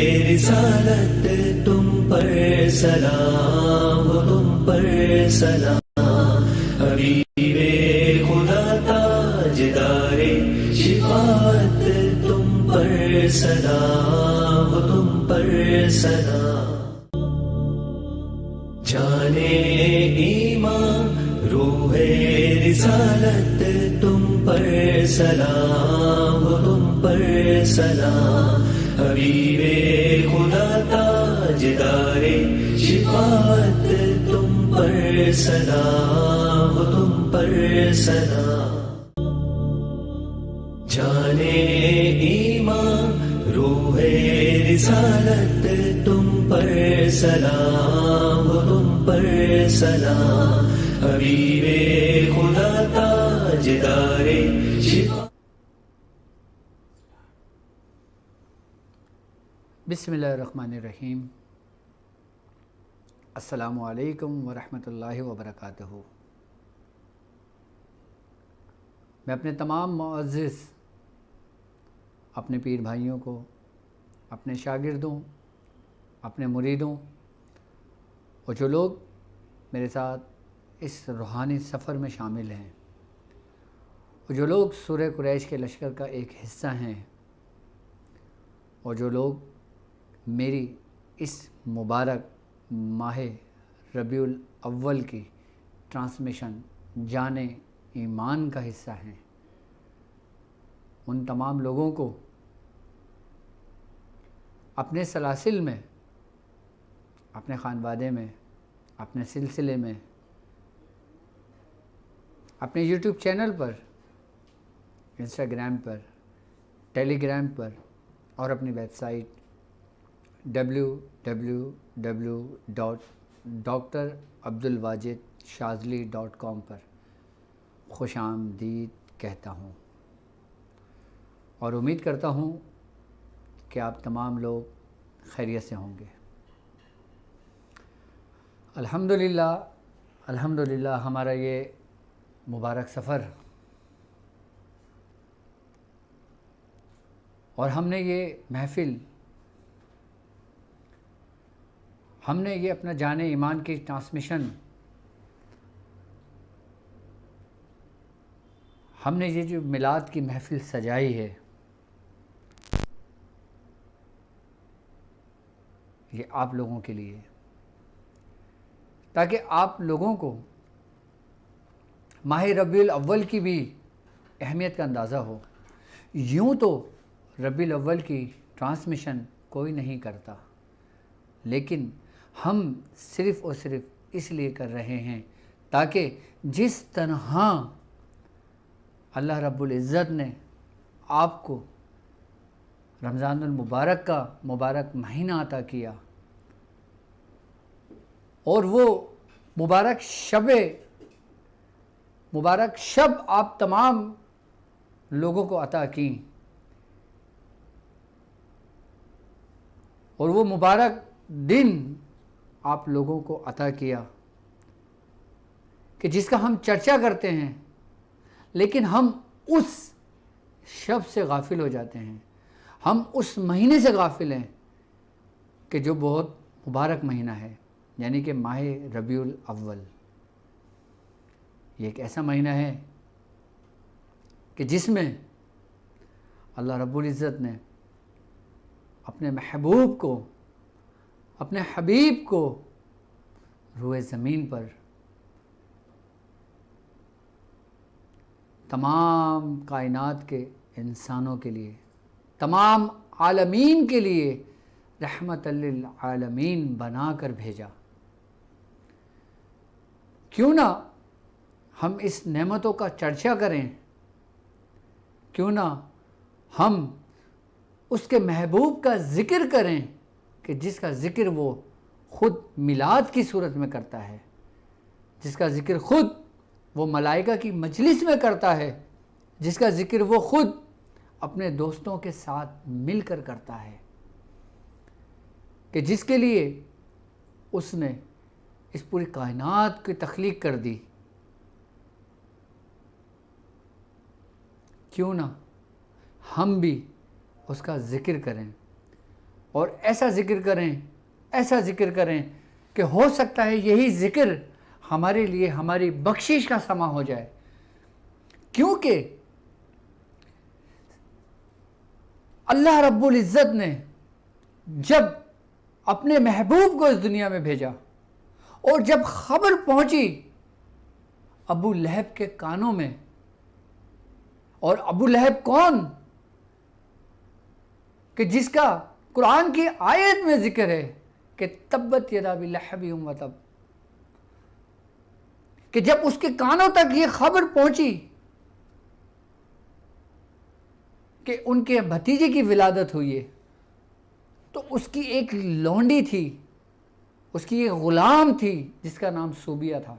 رسالت تم پر سلام ہو، تم پر سلام، حبیب خدا تاجدار شفاعت تم پر سلام ہو، تم پر سلام، جانے ایمان روح رسالت تم پر سلام ہو، تم پر سلام، حبیب خدا تاجدار شفاعت تم پر سلام ہو، تم پر سلام، جانے ایمان روح رسالت تم پر سلام ہو، تم پر سلام، حبیب خدا تاجدار شفاعت۔ بسم اللہ الرحمن الرحیم۔ السلام علیکم ورحمۃ اللہ وبرکاتہ۔ میں اپنے تمام معزز اپنے پیر بھائیوں کو، اپنے شاگردوں، اپنے مریدوں اور جو لوگ میرے ساتھ اس روحانی سفر میں شامل ہیں اور جو لوگ سورہ قریش کے لشکر کا ایک حصہ ہیں اور جو لوگ میری اس مبارک ماہ ربیع الاول کی ٹرانسمیشن جانے ایمان کا حصہ ہیں، ان تمام لوگوں کو اپنے سلاسل میں، اپنے خانوادے میں، اپنے سلسلے میں، اپنے یوٹیوب چینل پر، انسٹاگرام پر، ٹیلی گرام پر اور اپنی ویب سائٹ www.drabdulwajidshazli.com پر خوش آمدید کہتا ہوں اور امید کرتا ہوں کہ آپ تمام لوگ خیریت سے ہوں گے۔ الحمدللہ ہمارا یہ مبارک سفر اور ہم نے یہ محفل، ہم نے یہ اپنا جانے ایمان کی ٹرانسمیشن، ہم نے یہ جو میلاد کی محفل سجائی ہے، یہ آپ لوگوں کے لیے، تاکہ آپ لوگوں کو ماہ ربیع الاول کی بھی اہمیت کا اندازہ ہو۔ یوں تو ربیع الاول کی ٹرانسمیشن کوئی نہیں کرتا، لیکن ہم صرف اور صرف اس لیے کر رہے ہیں تاکہ جس طرح اللہ رب العزت نے آپ کو رمضان المبارک کا مبارک مہینہ عطا کیا اور وہ مبارک شب آپ تمام لوگوں کو عطا کی اور وہ مبارک دن آپ لوگوں کو عطا کیا کہ جس کا ہم چرچا کرتے ہیں، لیکن ہم اس شب سے غافل ہو جاتے ہیں، ہم اس مہینے سے غافل ہیں کہ جو بہت مبارک مہینہ ہے، یعنی کہ ماہ ربیع الاول۔ یہ ایک ایسا مہینہ ہے کہ جس میں اللہ رب العزت نے اپنے محبوب کو، اپنے حبیب کو روئے زمین پر تمام کائنات کے انسانوں کے لیے، تمام عالمین کے لیے رحمت للعالمین بنا کر بھیجا۔ کیوں نہ ہم اس نعمتوں کا چرچا کریں، کیوں نہ ہم اس کے محبوب کا ذکر کریں کہ جس کا ذکر وہ خود میلاد کی صورت میں کرتا ہے، جس کا ذکر خود وہ ملائکہ کی مجلس میں کرتا ہے، جس کا ذکر وہ خود اپنے دوستوں کے ساتھ مل کر کرتا ہے، کہ جس کے لیے اس نے اس پوری کائنات کی تخلیق کر دی۔ کیوں نہ ہم بھی اس کا ذکر کریں، اور ایسا ذکر کریں، ایسا ذکر کریں کہ ہو سکتا ہے یہی ذکر ہمارے لیے ہماری بخشش کا سما ہو جائے. کیونکہ اللہ رب العزت نے جب اپنے محبوب کو اس دنیا میں بھیجا اور جب خبر پہنچی ابو لہب کے کانوں میں، اور ابو لہب کون؟ کہ جس کا قرآن کی آیت میں ذکر ہے کہ تبت یدا ابی لہب وتب، کہ جب اس کے کانوں تک یہ خبر پہنچی کہ ان کے بھتیجے کی ولادت ہوئی ہے، تو اس کی ایک لونڈی تھی، اس کی ایک غلام تھی جس کا نام صوبیہ تھا،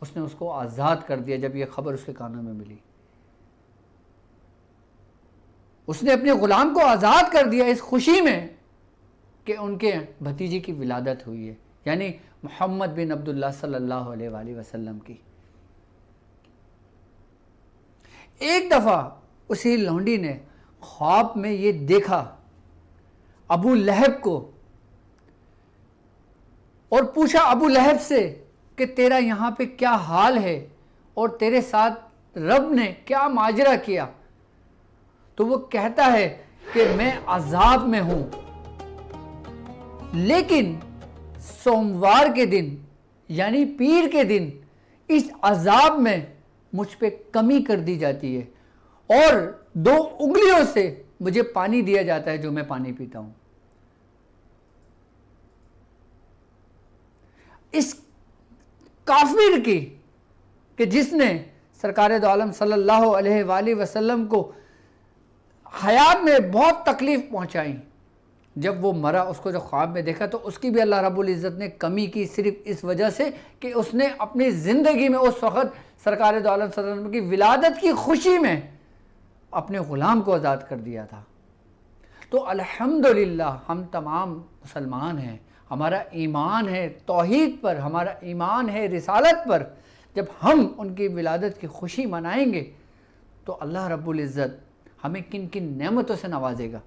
اس نے اس کو آزاد کر دیا جب یہ خبر اس کے کانوں میں ملی. اس نے اپنے غلام کو آزاد کر دیا اس خوشی میں کہ ان کے بھتیجے کی ولادت ہوئی ہے، یعنی محمد بن عبداللہ صلی اللہ علیہ وآلہ وسلم کی. ایک دفعہ اسی لونڈی نے خواب میں یہ دیکھا ابو لہب کو، اور پوچھا ابو لہب سے کہ تیرا یہاں پہ کیا حال ہے اور تیرے ساتھ رب نے کیا ماجرا کیا؟ تو وہ کہتا ہے کہ میں عذاب میں ہوں، لیکن سوموار کے دن یعنی پیر کے دن اس عذاب میں مجھ پہ کمی کر دی جاتی ہے اور 2 انگلیوں سے مجھے پانی دیا جاتا ہے جو میں پانی پیتا ہوں. اس کافر کی کہ جس نے سرکار دو عالم صلی اللہ علیہ وآلہ وسلم کو حیات میں بہت تکلیف پہنچائی، جب وہ مرا اس کو جب خواب میں دیکھا تو اس کی بھی اللہ رب العزت نے کمی کی، صرف اس وجہ سے کہ اس نے اپنی زندگی میں اس وقت سرکار دو عالم صلی اللہ علیہ وسلم کی ولادت کی خوشی میں اپنے غلام کو آزاد کر دیا تھا. تو الحمدللہ ہم تمام مسلمان ہیں، ہمارا ایمان ہے توحید پر، ہمارا ایمان ہے رسالت پر. جب ہم ان کی ولادت کی خوشی منائیں گے تو اللہ رب العزت ہمیں کن کن نعمتوں سے نوازے گا.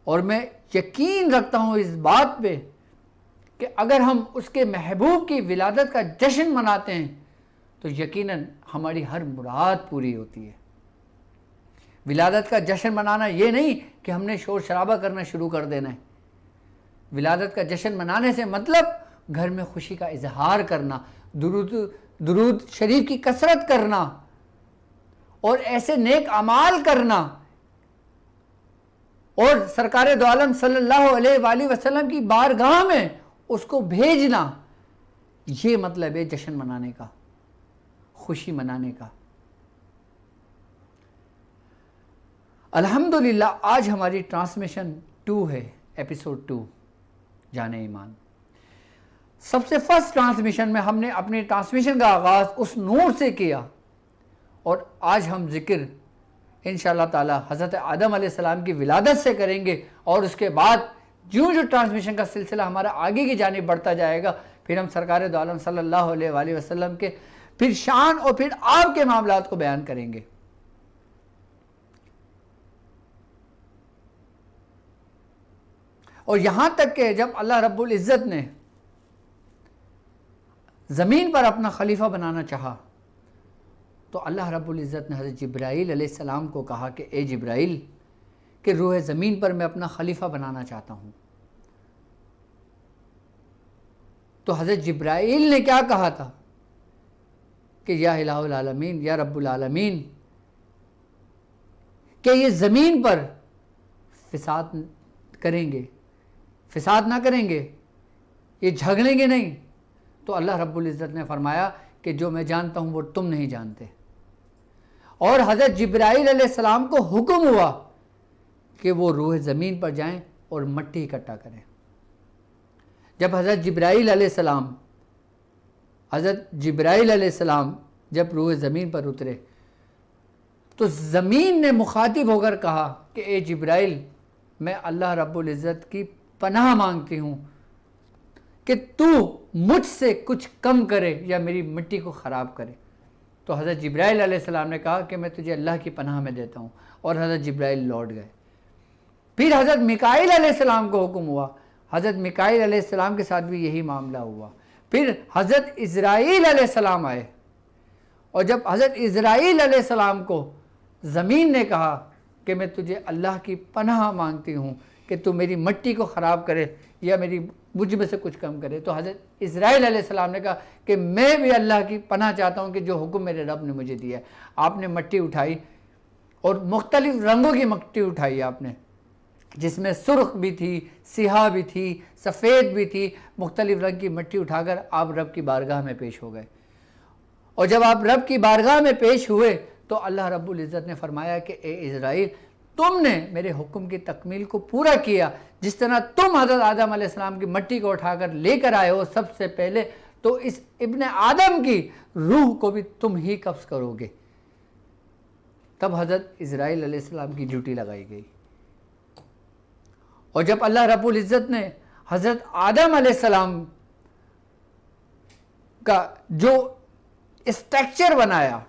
اور میں یقین رکھتا ہوں اس بات پہ کہ اگر ہم اس کے محبوب کی ولادت کا جشن مناتے ہیں تو یقیناً ہماری ہر مراد پوری ہوتی ہے. ولادت کا جشن منانا یہ نہیں کہ ہم نے شور شرابہ کرنا شروع کر دینا ہے. ولادت کا جشن منانے سے مطلب گھر میں خوشی کا اظہار کرنا، درود شریف کی کثرت کرنا اور ایسے نیک اعمال کرنا اور سرکار دو عالم صلی اللہ علیہ وآلہ وسلم کی بارگاہ میں اس کو بھیجنا. یہ مطلب ہے جشن منانے کا، خوشی منانے کا. الحمدللہ آج ہماری ٹرانسمیشن 2 ہے، ایپیسوڈ 2 جان ایمان. سب سے فرسٹ ٹرانسمیشن میں ہم نے اپنی ٹرانسمیشن کا آغاز اس نور سے کیا، اور آج ہم ذکر انشاءاللہ تعالی حضرت آدم علیہ السلام کی ولادت سے کریں گے، اور اس کے بعد جو ٹرانسمیشن کا سلسلہ ہمارا آگے کی جانب بڑھتا جائے گا، پھر ہم سرکار دو عالم صلی اللہ علیہ وآلہ وسلم کے پھر شان اور پھر آپ کے معاملات کو بیان کریں گے. اور یہاں تک کہ جب اللہ رب العزت نے زمین پر اپنا خلیفہ بنانا چاہا تو اللہ رب العزت نے حضرت جبرائیل علیہ السلام کو کہا کہ اے جبرائیل کہ روح زمین پر میں اپنا خلیفہ بنانا چاہتا ہوں. تو حضرت جبرائیل نے کیا کہا تھا کہ یا الہ العالمین، یا رب العالمین، کہ یہ زمین پر فساد کریں گے، فساد نہ کریں گے، یہ جھگڑیں گے نہیں. تو اللہ رب العزت نے فرمایا کہ جو میں جانتا ہوں وہ تم نہیں جانتے. اور حضرت جبرائیل علیہ السلام کو حکم ہوا کہ وہ روح زمین پر جائیں اور مٹی اکٹھا کریں. جب حضرت جبرائیل علیہ السلام جب روح زمین پر اترے تو زمین نے مخاطب ہو کر کہا کہ اے جبرائیل، میں اللہ رب العزت کی پناہ مانگتی ہوں کہ تو مجھ سے کچھ کم کرے یا میری مٹی کو خراب کرے. تو حضرت جبرائیل علیہ السلام نے کہا کہ میں تجھے اللہ کی پناہ میں دیتا ہوں، اور حضرت جبرائیل لوٹ گئے. پھر حضرت میکائیل علیہ السلام کو حکم ہوا، حضرت میکائیل علیہ السلام کے ساتھ بھی یہی معاملہ ہوا۔ پھر حضرت اسرائیل علیہ السلام آئے، اور جب حضرت اسرائیل علیہ السلام کو زمین نے کہا کہ میں تجھے اللہ کی پناہ مانگتی ہوں کہ تو میری مٹی کو خراب کرے یا مجھ میں سے کچھ کم کرے، تو حضرت اسرائیل علیہ السلام نے کہا کہ میں بھی اللہ کی پناہ چاہتا ہوں کہ جو حکم میرے رب نے مجھے دیا ہے۔ آپ نے مٹی اٹھائی، اور مختلف رنگوں کی مٹی اٹھائی آپ نے، جس میں سرخ بھی تھی، سیاہ بھی تھی، سفید بھی تھی، مختلف رنگ کی مٹی اٹھا کر آپ رب کی بارگاہ میں پیش ہو گئے۔ اور جب آپ رب کی بارگاہ میں پیش ہوئے تو اللہ رب العزت نے فرمایا کہ اے اسرائیل، تم نے میرے حکم کی تکمیل کو پورا کیا، جس طرح تم حضرت آدم علیہ السلام کی مٹی کو اٹھا کر لے کر آئے ہو سب سے پہلے، تو اس ابن آدم کی روح کو بھی تم ہی قبض کرو گے۔ تب حضرت اسرائیل علیہ السلام کی ڈیوٹی لگائی گئی۔ اور جب اللہ رب العزت نے حضرت آدم علیہ السلام کا جو اسٹرکچر بنایا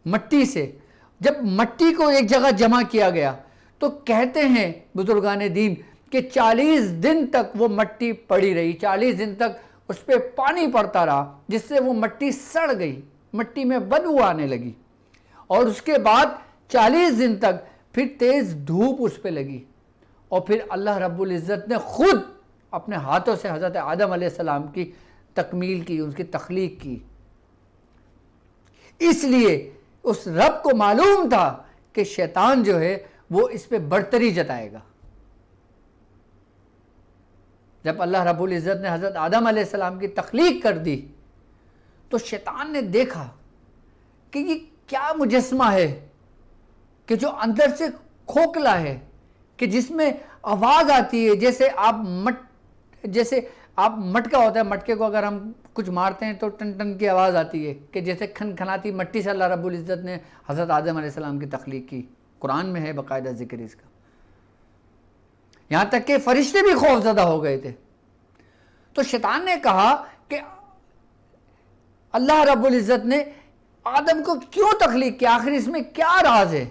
مٹی سے، جب مٹی کو ایک جگہ جمع کیا گیا تو کہتے ہیں بزرگان دین کہ 40 دن تک وہ مٹی پڑی رہی، 40 دن تک اس پہ پانی پڑتا رہا، جس سے وہ مٹی سڑ گئی، مٹی میں بدبو آنے لگی، اور اس کے بعد 40 دن تک پھر تیز دھوپ اس پہ لگی، اور پھر اللہ رب العزت نے خود اپنے ہاتھوں سے حضرت آدم علیہ السلام کی تکمیل کی، ان کی تخلیق کی۔ اس لیے اس رب کو معلوم تھا کہ شیطان جو ہے وہ اس پہ برتری جتائے گا۔ جب اللہ رب العزت نے حضرت آدم علیہ السلام کی تخلیق کر دی تو شیطان نے دیکھا کہ یہ کیا مجسمہ ہے کہ جو اندر سے کھوکھلا ہے، کہ جس میں آواز آتی ہے، جیسے آپ مٹکا ہوتا ہے، مٹکے کو اگر ہم کچھ مارتے ہیں تو ٹن ٹن کی آواز آتی ہے، کہ جیسے کھن کھناتی مٹی سے اللہ رب العزت نے حضرت آدم علیہ السلام کی تخلیق کی۔ قرآن میں ہے باقاعدہ ذکر اس کا، یہاں تک کہ فرشتے بھی خوف زدہ ہو گئے تھے۔ تو شیطان نے کہا کہ اللہ رب العزت نے آدم کو کیوں تخلیق کیا، آخر اس میں کیا راز ہے؟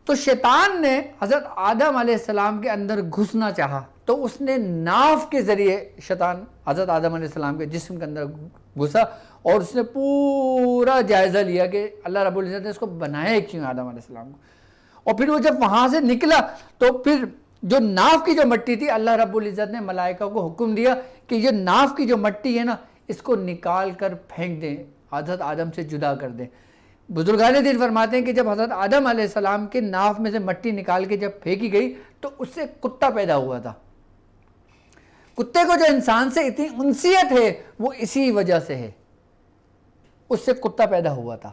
تو شیطان نے حضرت آدم علیہ السلام کے اندر گھسنا چاہا، تو اس نے ناف کے ذریعے شیطان حضرت آدم علیہ السلام کے جسم کے اندر گھسا، اور اس نے پورا جائزہ لیا کہ اللہ رب العزت نے اس کو بنایا کیوں آدم علیہ السلام کو۔ اور پھر وہ جب وہاں سے نکلا تو پھر جو ناف کی جو مٹی تھی، اللہ رب العزت نے ملائکہ کو حکم دیا کہ یہ ناف کی جو مٹی ہے نا، اس کو نکال کر پھینک دیں، حضرت آدم سے جدا کر دیں۔ بزرگان دین فرماتے ہیں کہ جب حضرت آدم علیہ السلام کے ناف میں سے مٹی نکال کے جب پھینکی گئی تو اس سے کتا پیدا ہوا تھا۔ کتے کو جو انسان سے اتنی انسیت ہے وہ اسی وجہ سے ہے، اس سے کتا پیدا ہوا تھا۔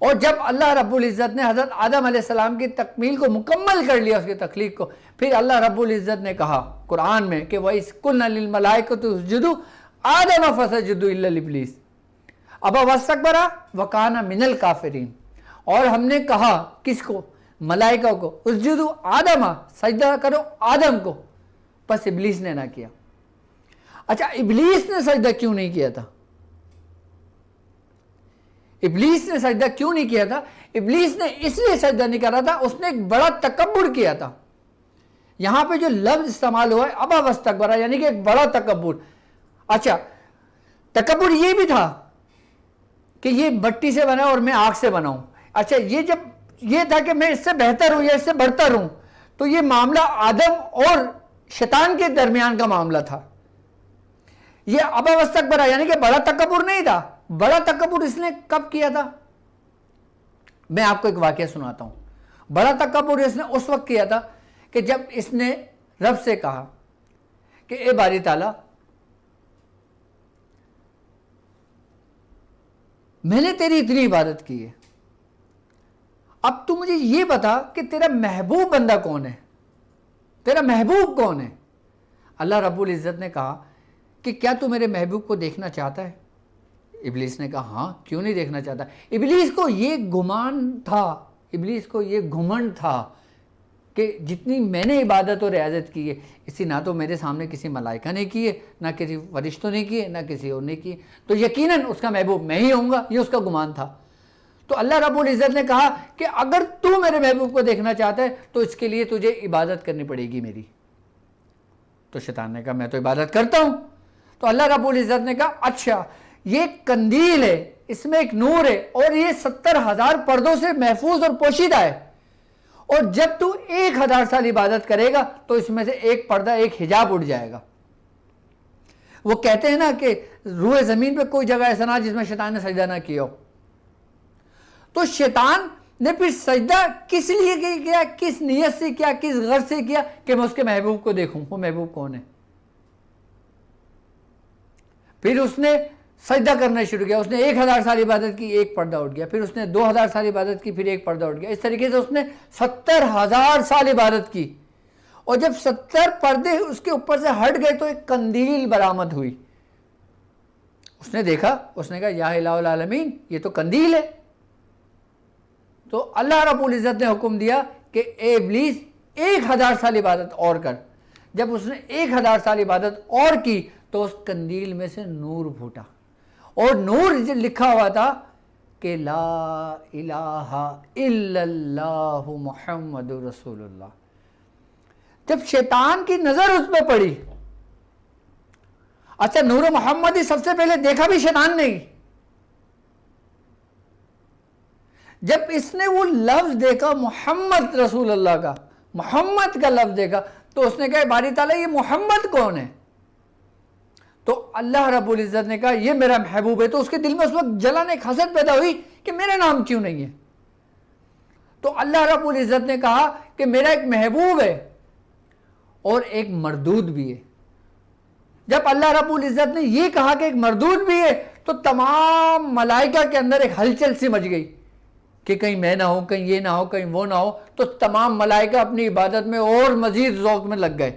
اور جب اللہ رب العزت نے حضرت آدم علیہ السلام کی تکمیل کو مکمل کر لیا، اس کی تخلیق کو، پھر اللہ رب العزت نے کہا قرآن میں کہ وَإِذْ قُلْنَا لِلْمَلَائِكَةِ اسْجُدُوا آدَمَ فَسَجَدُوا إِلَّا إِبْلِيسَ أَبَى وَاسْتَكْبَرَ وَكَانَ مِنَ الْكَافِرِينَ۔ اور ہم نے کہا کس کو؟ ملائکہ کو، اسجدوا آدم، سجدہ کرو آدم کو، بس ابلیس نے نہ کیا۔ اچھا، ابلیس نے سجدہ کیوں نہیں کیا تھا؟ ابلیس نے سجدہ کیوں نہیں کیا تھا؟ ابلیس نے اس لیے سجدہ نہیں کر رہا تھا، اس نے ایک بڑا تکبر کیا تھا۔ یہاں پہ جو لفظ استعمال ہوا ہے ابا واستکبر، یعنی کہ ایک بڑا تکبر۔ اچھا، تکبر یہ بھی تھا کہ یہ مٹی سے بنا اور میں آگ سے بناؤں۔ اچھا، یہ جب یہ تھا کہ میں اس سے بہتر ہوں یا اس سے بڑھتر ہوں، تو یہ معاملہ آدم اور شیطان کے درمیان کا معاملہ تھا۔ یہ ابا واستکبر یعنی کہ بڑا تکبر نہیں تھا۔ بڑا تکبر اس نے کب کیا تھا؟ میں آپ کو ایک واقعہ سناتا ہوں۔ بڑا تکبر اس نے اس وقت کیا تھا کہ جب اس نے رب سے کہا کہ اے باری تعالیٰ، میں نے تیری اتنی عبادت کی ہے، اب تو مجھے یہ بتا کہ تیرا محبوب بندہ کون ہے، تیرا محبوب کون ہے؟ اللہ رب العزت نے کہا کہ کیا تو میرے محبوب کو دیکھنا چاہتا ہے؟ ابلیس نے کہا ہاں، کیوں نہیں دیکھنا چاہتا۔ ابلیس کو یہ گمان تھا، ابلیس کو یہ گھمنڈ تھا کہ جتنی میں نے عبادت اور ریاضت کی ہے، اسی نہ تو میرے سامنے کسی ملائکہ نے کی ہے، نہ کسی فرشتوں نے کی ہے، نہ کسی اور نے کی ہے، تو یقیناً اس کا محبوب میں ہی ہوں گا، یہ اس کا گمان تھا۔ تو اللہ رب العزت نے کہا کہ اگر تو میرے محبوب کو دیکھنا چاہتا ہے تو اس کے لیے تجھے عبادت کرنی پڑے گی میری. تو شیطان نے کہا میں تو عبادت کرتا ہوں. تو اللہ رب العزت نے کہا اچھا یہ ایک قندیل ہے, اس میں ایک نور ہے, اور یہ 70,000 پردوں سے محفوظ اور پوشیدہ ہے, اور جب تو 1,000 سال عبادت کرے گا تو اس میں سے ایک پردہ, ایک حجاب اٹھ جائے گا. وہ کہتے ہیں نا کہ روح زمین پہ کوئی جگہ ایسا نہ جس میں شیطان نے سجدہ نہ کیا ہو. تو شیطان نے پھر سجدہ کس لیے کیا, کس نیت سے کیا, کس غرض سے کیا کہ میں اس کے محبوب کو دیکھوں. وہ محبوب کون ہے؟ پھر اس نے سجدہ کرنا شروع کیا. اس نے 1,000 سال عبادت کی, ایک پردہ اٹھ گیا. پھر اس نے 2,000 سال عبادت کی, پھر ایک پردہ اٹھ گیا. اس طریقے سے اس نے 70,000 سال عبادت کی, اور جب 70 پردے اس کے اوپر سے ہٹ گئے تو ایک قندیل برآمد ہوئی. اس نے دیکھا, اس نے کہا یا الہ العالمین یہ تو قندیل ہے. تو اللہ رب العزت نے حکم دیا کہ اے ابلیس 1,000 سال عبادت اور کر. جب اس نے 1,000 سال عبادت اور کی تو اس قندیل میں سے نور پھوٹا, اور نور لکھا ہوا تھا کہ لا الہ الا اللہ محمد رسول اللہ. جب شیطان کی نظر اس پہ پڑی, اچھا نور محمد ہی سب سے پہلے دیکھا بھی شیطان نہیں. جب اس نے وہ لفظ دیکھا محمد رسول اللہ کا, محمد کا لفظ دیکھا, تو اس نے کہا باری تعالیٰ یہ محمد کون ہے؟ تو اللہ رب العزت نے کہا یہ میرا محبوب ہے. تو اس کے دل میں اس وقت جلن, ایک حسد پیدا ہوئی کہ میرا نام کیوں نہیں ہے. تو اللہ رب العزت نے کہا کہ میرا ایک محبوب ہے اور ایک مردود بھی ہے. جب اللہ رب العزت نے یہ کہا کہ ایک مردود بھی ہے تو تمام ملائکہ کے اندر ایک ہلچل سی مچ گئی کہ کہیں میں نہ ہوں, کہیں یہ نہ ہو, کہیں وہ نہ ہو. تو تمام ملائکہ اپنی عبادت میں اور مزید ذوق میں لگ گئے.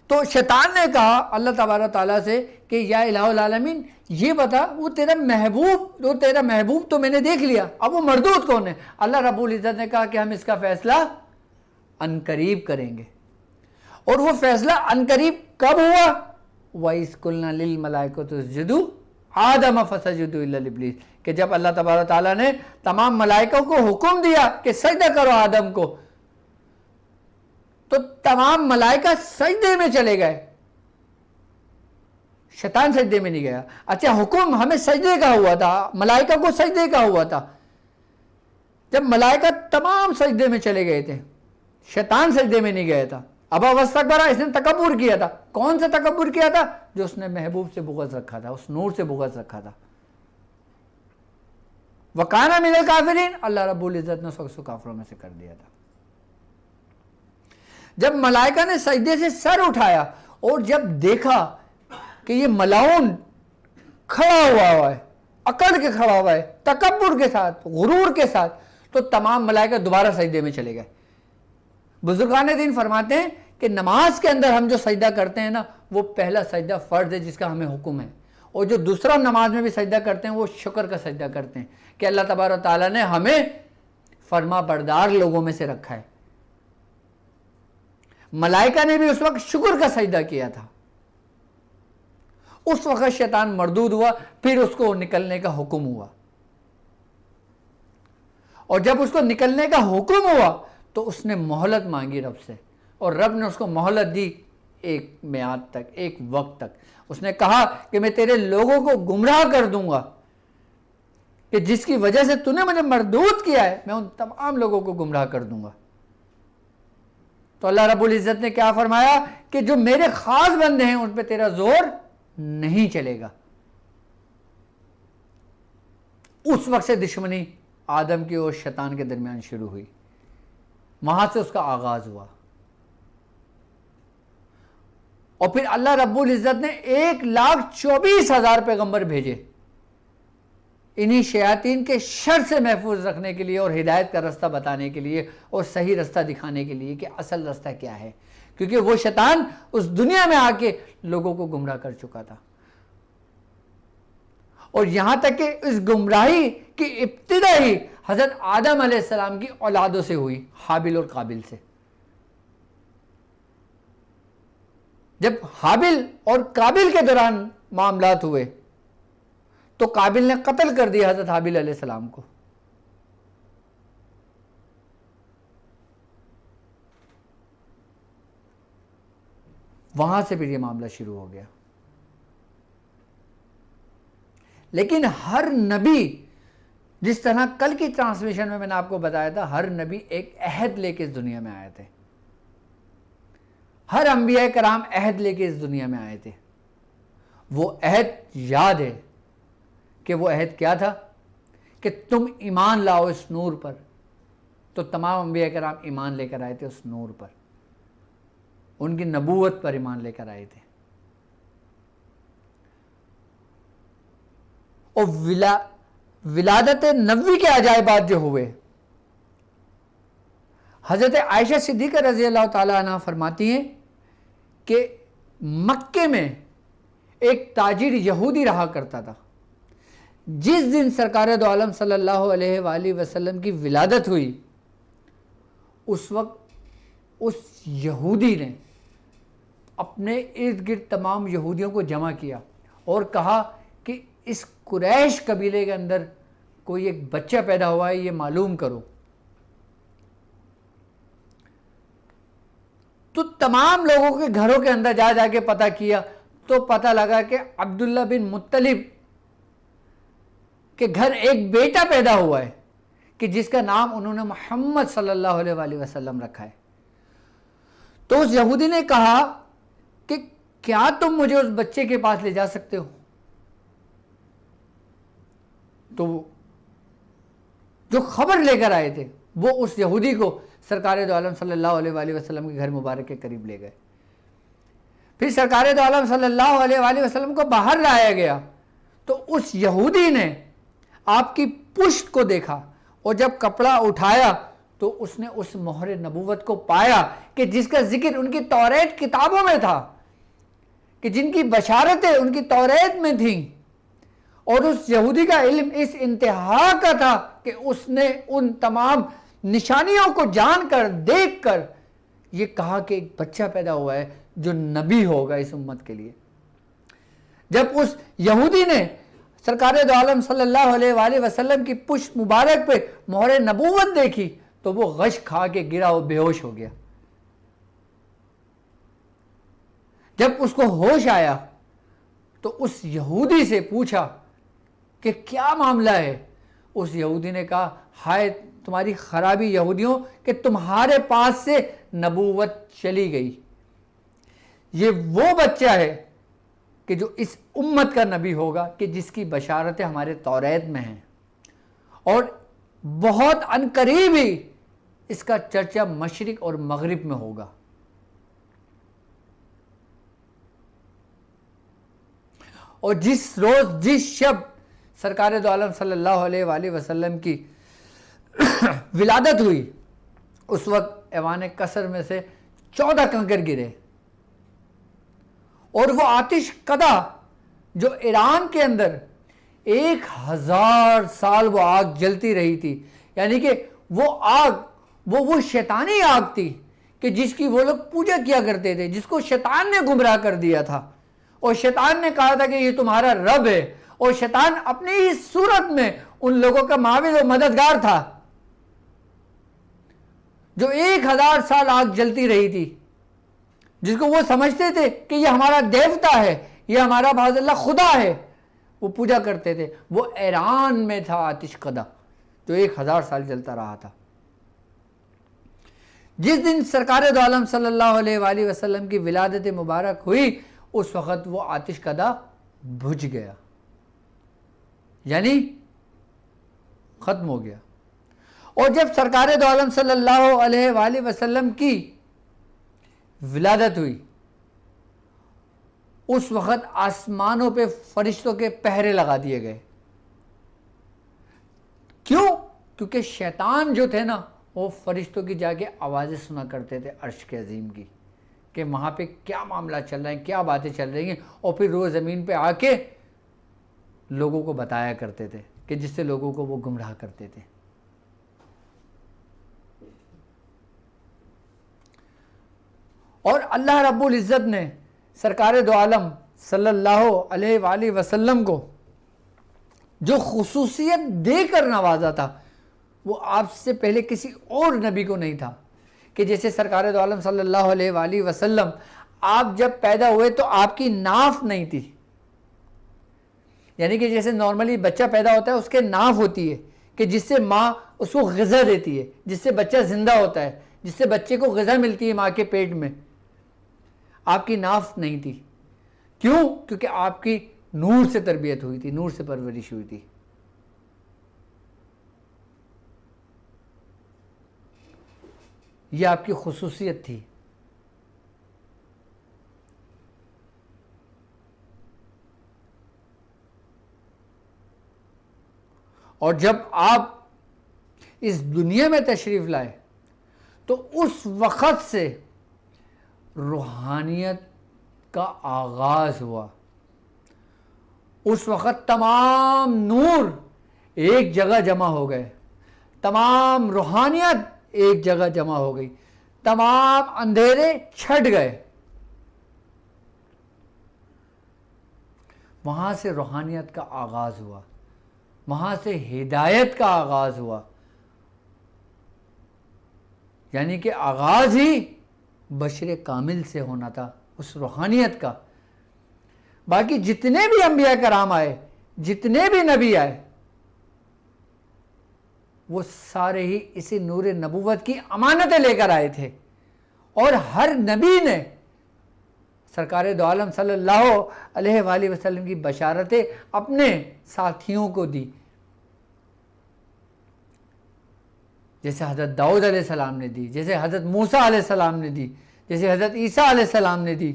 تو شیطان نے کہا اللہ تبارک تعالیٰ سے کہ یا الہ العالمین یہ بتا وہ تیرا محبوب تو میں نے دیکھ لیا, اب وہ مردود کون ہے؟ اللہ رب العزت نے کہا کہ ہم اس کا فیصلہ عنقریب کریں گے. اور وہ فیصلہ عنقریب کب ہوا؟ وَإِذْ قُلْنَا لِلْمَلَائِكَةِ اسْجُدُوا آدَمَ فَسَجَدُوا إِلَّا إِبْلِيسَ, کہ جب اللہ تبارک تعالیٰ نے تمام ملائکوں کو حکم دیا کہ سجدہ کرو آدم کو, تو تمام ملائکہ سجدے میں چلے گئے, شیطان سجدے میں نہیں گیا. اچھا حکم ہمیں سجدے کا ہوا تھا, ملائکہ کو سجدے کا ہوا تھا. جب ملائکہ تمام سجدے میں چلے گئے تھے, شیطان سجدے میں نہیں گیا تھا. ابا واستکبر, اس نے تکبر کیا تھا. کون سا تکبر کیا تھا؟ جو اس نے محبوب سے بغض رکھا تھا, اس نور سے بغض رکھا تھا. وَكَانَ مِنَ الْكَافِرِينَ, اللہ رب العزت نے اس کو کافروں میں سے کر دیا تھا. جب ملائکہ نے سجدے سے سر اٹھایا اور جب دیکھا کہ یہ ملاؤن کھڑا ہوا ہے, اکڑ کے کھڑا ہوا ہے, تکبر کے ساتھ, غرور کے ساتھ, تو تمام ملائکہ دوبارہ سجدے میں چلے گئے. بزرگان دین فرماتے ہیں کہ نماز کے اندر ہم جو سجدہ کرتے ہیں نا, وہ پہلا سجدہ فرض ہے جس کا ہمیں حکم ہے, اور جو دوسرا نماز میں بھی سجدہ کرتے ہیں وہ شکر کا سجدہ کرتے ہیں کہ اللہ تبارک تعالیٰ نے ہمیں فرما بردار لوگوں میں سے رکھا ہے. ملائکہ نے بھی اس وقت شکر کا سجدہ کیا تھا. اس وقت شیطان مردود ہوا, پھر اس کو نکلنے کا حکم ہوا, اور جب اس کو نکلنے کا حکم ہوا تو اس نے مہلت مانگی رب سے, اور رب نے اس کو مہلت دی ایک میعاد تک, ایک وقت تک. اس نے کہا کہ میں تیرے لوگوں کو گمراہ کر دوں گا کہ جس کی وجہ سے تو نے مجھے مردود کیا ہے, میں ان تمام لوگوں کو گمراہ کر دوں گا. تو اللہ رب العزت نے کیا فرمایا کہ جو میرے خاص بندے ہیں ان پہ تیرا زور نہیں چلے گا. اس وقت سے دشمنی آدم کی اور شیطان کے درمیان شروع ہوئی, وہاں سے اس کا آغاز ہوا. اور پھر اللہ رب العزت نے 1,24,000 پیغمبر بھیجے انہی شیاطین کے شر سے محفوظ رکھنے کے لیے اور ہدایت کا رستہ بتانے کے لیے اور صحیح رستہ دکھانے کے لیے کہ اصل رستہ کیا ہے, کیونکہ وہ شیطان اس دنیا میں آ کے لوگوں کو گمراہ کر چکا تھا. اور یہاں تک کہ اس گمراہی کی ابتدا ہی حضرت آدم علیہ السلام کی اولادوں سے ہوئی, حابل اور قابل سے. جب حابل اور قابل کے دوران معاملات ہوئے تو قابل نے قتل کر دیا حضرت حابیل علیہ السلام کو. وہاں سے پھر یہ معاملہ شروع ہو گیا. لیکن ہر نبی، جس طرح کل کی ٹرانسمیشن میں نے آپ کو بتایا تھا، ہر نبی ایک عہد لے کے اس دنیا میں آئے تھے. ہر انبیاء کرام عہد لے کے اس دنیا میں آئے تھے. وہ عہد یاد ہے کہ وہ عہد کیا تھا؟ کہ تم ایمان لاؤ اس نور پر. تو تمام انبیاء کرام ایمان لے کر آئے تھے اس نور پر، ان کی نبوت پر ایمان لے کر آئے تھے. اور ولادت نبوی کے عجائبات جو ہوئے، حضرت عائشہ صدیقہ رضی اللہ تعالیٰ عنہ فرماتی ہیں کہ مکے میں ایک تاجر یہودی رہا کرتا تھا. جس دن سرکار دو عالم صلی اللہ علیہ وآلہ وسلم کی ولادت ہوئی، اس وقت اس یہودی نے اپنے ارد گرد تمام یہودیوں کو جمع کیا اور کہا کہ اس قریش قبیلے کے اندر کوئی ایک بچہ پیدا ہوا ہے، یہ معلوم کرو. تو تمام لوگوں کے گھروں کے اندر جا کے پتہ کیا تو پتہ لگا کہ عبداللہ بن مطلب کے گھر ایک بیٹا پیدا ہوا ہے کہ جس کا نام انہوں نے محمد صلی اللہ علیہ وآلہ وسلم رکھا ہے. تو اس یہودی نے کہا کہ کیا تم مجھے اس بچے کے پاس لے جا سکتے ہو؟ تو جو خبر لے کر آئے تھے وہ اس یہودی کو سرکار دو عالم صلی اللہ علیہ وآلہ وسلم کے گھر مبارک کے قریب لے گئے. پھر سرکار دو عالم صلی اللہ علیہ وآلہ وسلم کو باہر لایا گیا تو اس یہودی نے آپ کی پشت کو دیکھا اور جب کپڑا اٹھایا تو اس نے اس مہر نبوت کو پایا کہ جس کا ذکر ان کی توریت کتابوں میں تھا، کہ جن کی بشارتیں ان کی توریت میں تھیں. اور اس یہودی کا علم اس انتہا کا تھا کہ اس نے ان تمام نشانیوں کو جان کر دیکھ کر یہ کہا کہ ایک بچہ پیدا ہوا ہے جو نبی ہوگا اس امت کے لیے. جب اس یہودی نے سرکار دو عالم صلی اللہ علیہ وآلہ وسلم کی پشت مبارک پہ مہر نبوت دیکھی تو وہ غش کھا کے گرا و بے ہوش ہو گیا. جب اس کو ہوش آیا تو اس یہودی سے پوچھا کہ کیا معاملہ ہے. اس یہودی نے کہا، ہائے تمہاری خرابی یہودیوں کہ تمہارے پاس سے نبوت چلی گئی. یہ وہ بچہ ہے کہ جو اس امت کا نبی ہوگا کہ جس کی بشارتیں ہمارے توریت میں ہیں، اور بہت عنقریب ہی اس کا چرچا مشرق اور مغرب میں ہوگا. اور جس روز جس شب سرکار دو عالم صلی اللہ علیہ وآلہ وسلم کی ولادت ہوئی، اس وقت ایوان کثر میں سے 14 کنکر گرے، اور وہ آتش قدہ جو ایران کے اندر 1000 سال وہ آگ جلتی رہی تھی، یعنی کہ وہ آگ وہ شیطانی آگ تھی کہ جس کی وہ لوگ پوجا کیا کرتے تھے، جس کو شیطان نے گمراہ کر دیا تھا. اور شیطان نے کہا تھا کہ یہ تمہارا رب ہے، اور شیطان اپنی ہی صورت میں ان لوگوں کا معاون و مددگار تھا جو 1000 سال آگ جلتی رہی تھی، جس کو وہ سمجھتے تھے کہ یہ ہمارا دیوتا ہے، یہ ہمارا معاذ اللہ خدا ہے، وہ پوجا کرتے تھے. وہ ایران میں تھا آتش قدہ جو 1000 سال جلتا رہا تھا. جس دن سرکار دو عالم صلی اللہ علیہ وآلہ وسلم کی ولادت مبارک ہوئی، اس وقت وہ آتش قدہ بجھ گیا، یعنی ختم ہو گیا. اور جب سرکار دو عالم صلی اللہ علیہ وآلہ وسلم کی ولادت ہوئی، اس وقت آسمانوں پہ فرشتوں کے پہرے لگا دیے گئے. کیوں؟ کیونکہ شیطان جو تھے نا وہ فرشتوں کی جا کے آوازیں سنا کرتے تھے عرش کے عظیم کی، کہ وہاں پہ کیا معاملہ چل رہا ہے، کیا باتیں چل رہی ہیں، اور پھر روز زمین پہ آ کے لوگوں کو بتایا کرتے تھے کہ جس سے لوگوں کو وہ گمراہ کرتے تھے. اور اللہ رب العزت نے سرکار دو عالم صلی اللہ علیہ وآلہ وسلم کو جو خصوصیت دے کر نوازا تھا وہ آپ سے پہلے کسی اور نبی کو نہیں تھا. کہ جیسے سرکار دو عالم صلی اللہ علیہ وآلہ وسلم آپ جب پیدا ہوئے تو آپ کی ناف نہیں تھی. یعنی کہ جیسے نارملی بچہ پیدا ہوتا ہے اس کے ناف ہوتی ہے کہ جس سے ماں اس کو غذا دیتی ہے, جس سے بچہ زندہ ہوتا ہے, جس سے بچے کو غذا ملتی ہے ماں کے پیٹ میں. آپ کی ناف نہیں تھی. کیوں؟ کیونکہ آپ کی نور سے تربیت ہوئی تھی, نور سے پرورش ہوئی تھی. یہ آپ کی خصوصیت تھی. اور جب آپ اس دنیا میں تشریف لائے تو اس وقت سے روحانیت کا آغاز ہوا. اس وقت تمام نور ایک جگہ جمع ہو گئے, تمام روحانیت ایک جگہ جمع ہو گئی, تمام اندھیرے چھٹ گئے. وہاں سے روحانیت کا آغاز ہوا, وہاں سے ہدایت کا آغاز ہوا. یعنی کہ آغاز ہی بشر کامل سے ہونا تھا, اس روحانیت کا. باقی جتنے بھی انبیاء کرام آئے, جتنے بھی نبی آئے, وہ سارے ہی اسی نور نبوت کی امانتیں لے کر آئے تھے. اور ہر نبی نے سرکار دو عالم صلی اللہ علیہ وآلہ وسلم کی بشارتیں اپنے ساتھیوں کو دی. جیسے حضرت داؤد علیہ السلام نے دی, جیسے حضرت موسیٰ علیہ السلام نے دی, جیسے حضرت عیسیٰ علیہ السلام نے دی.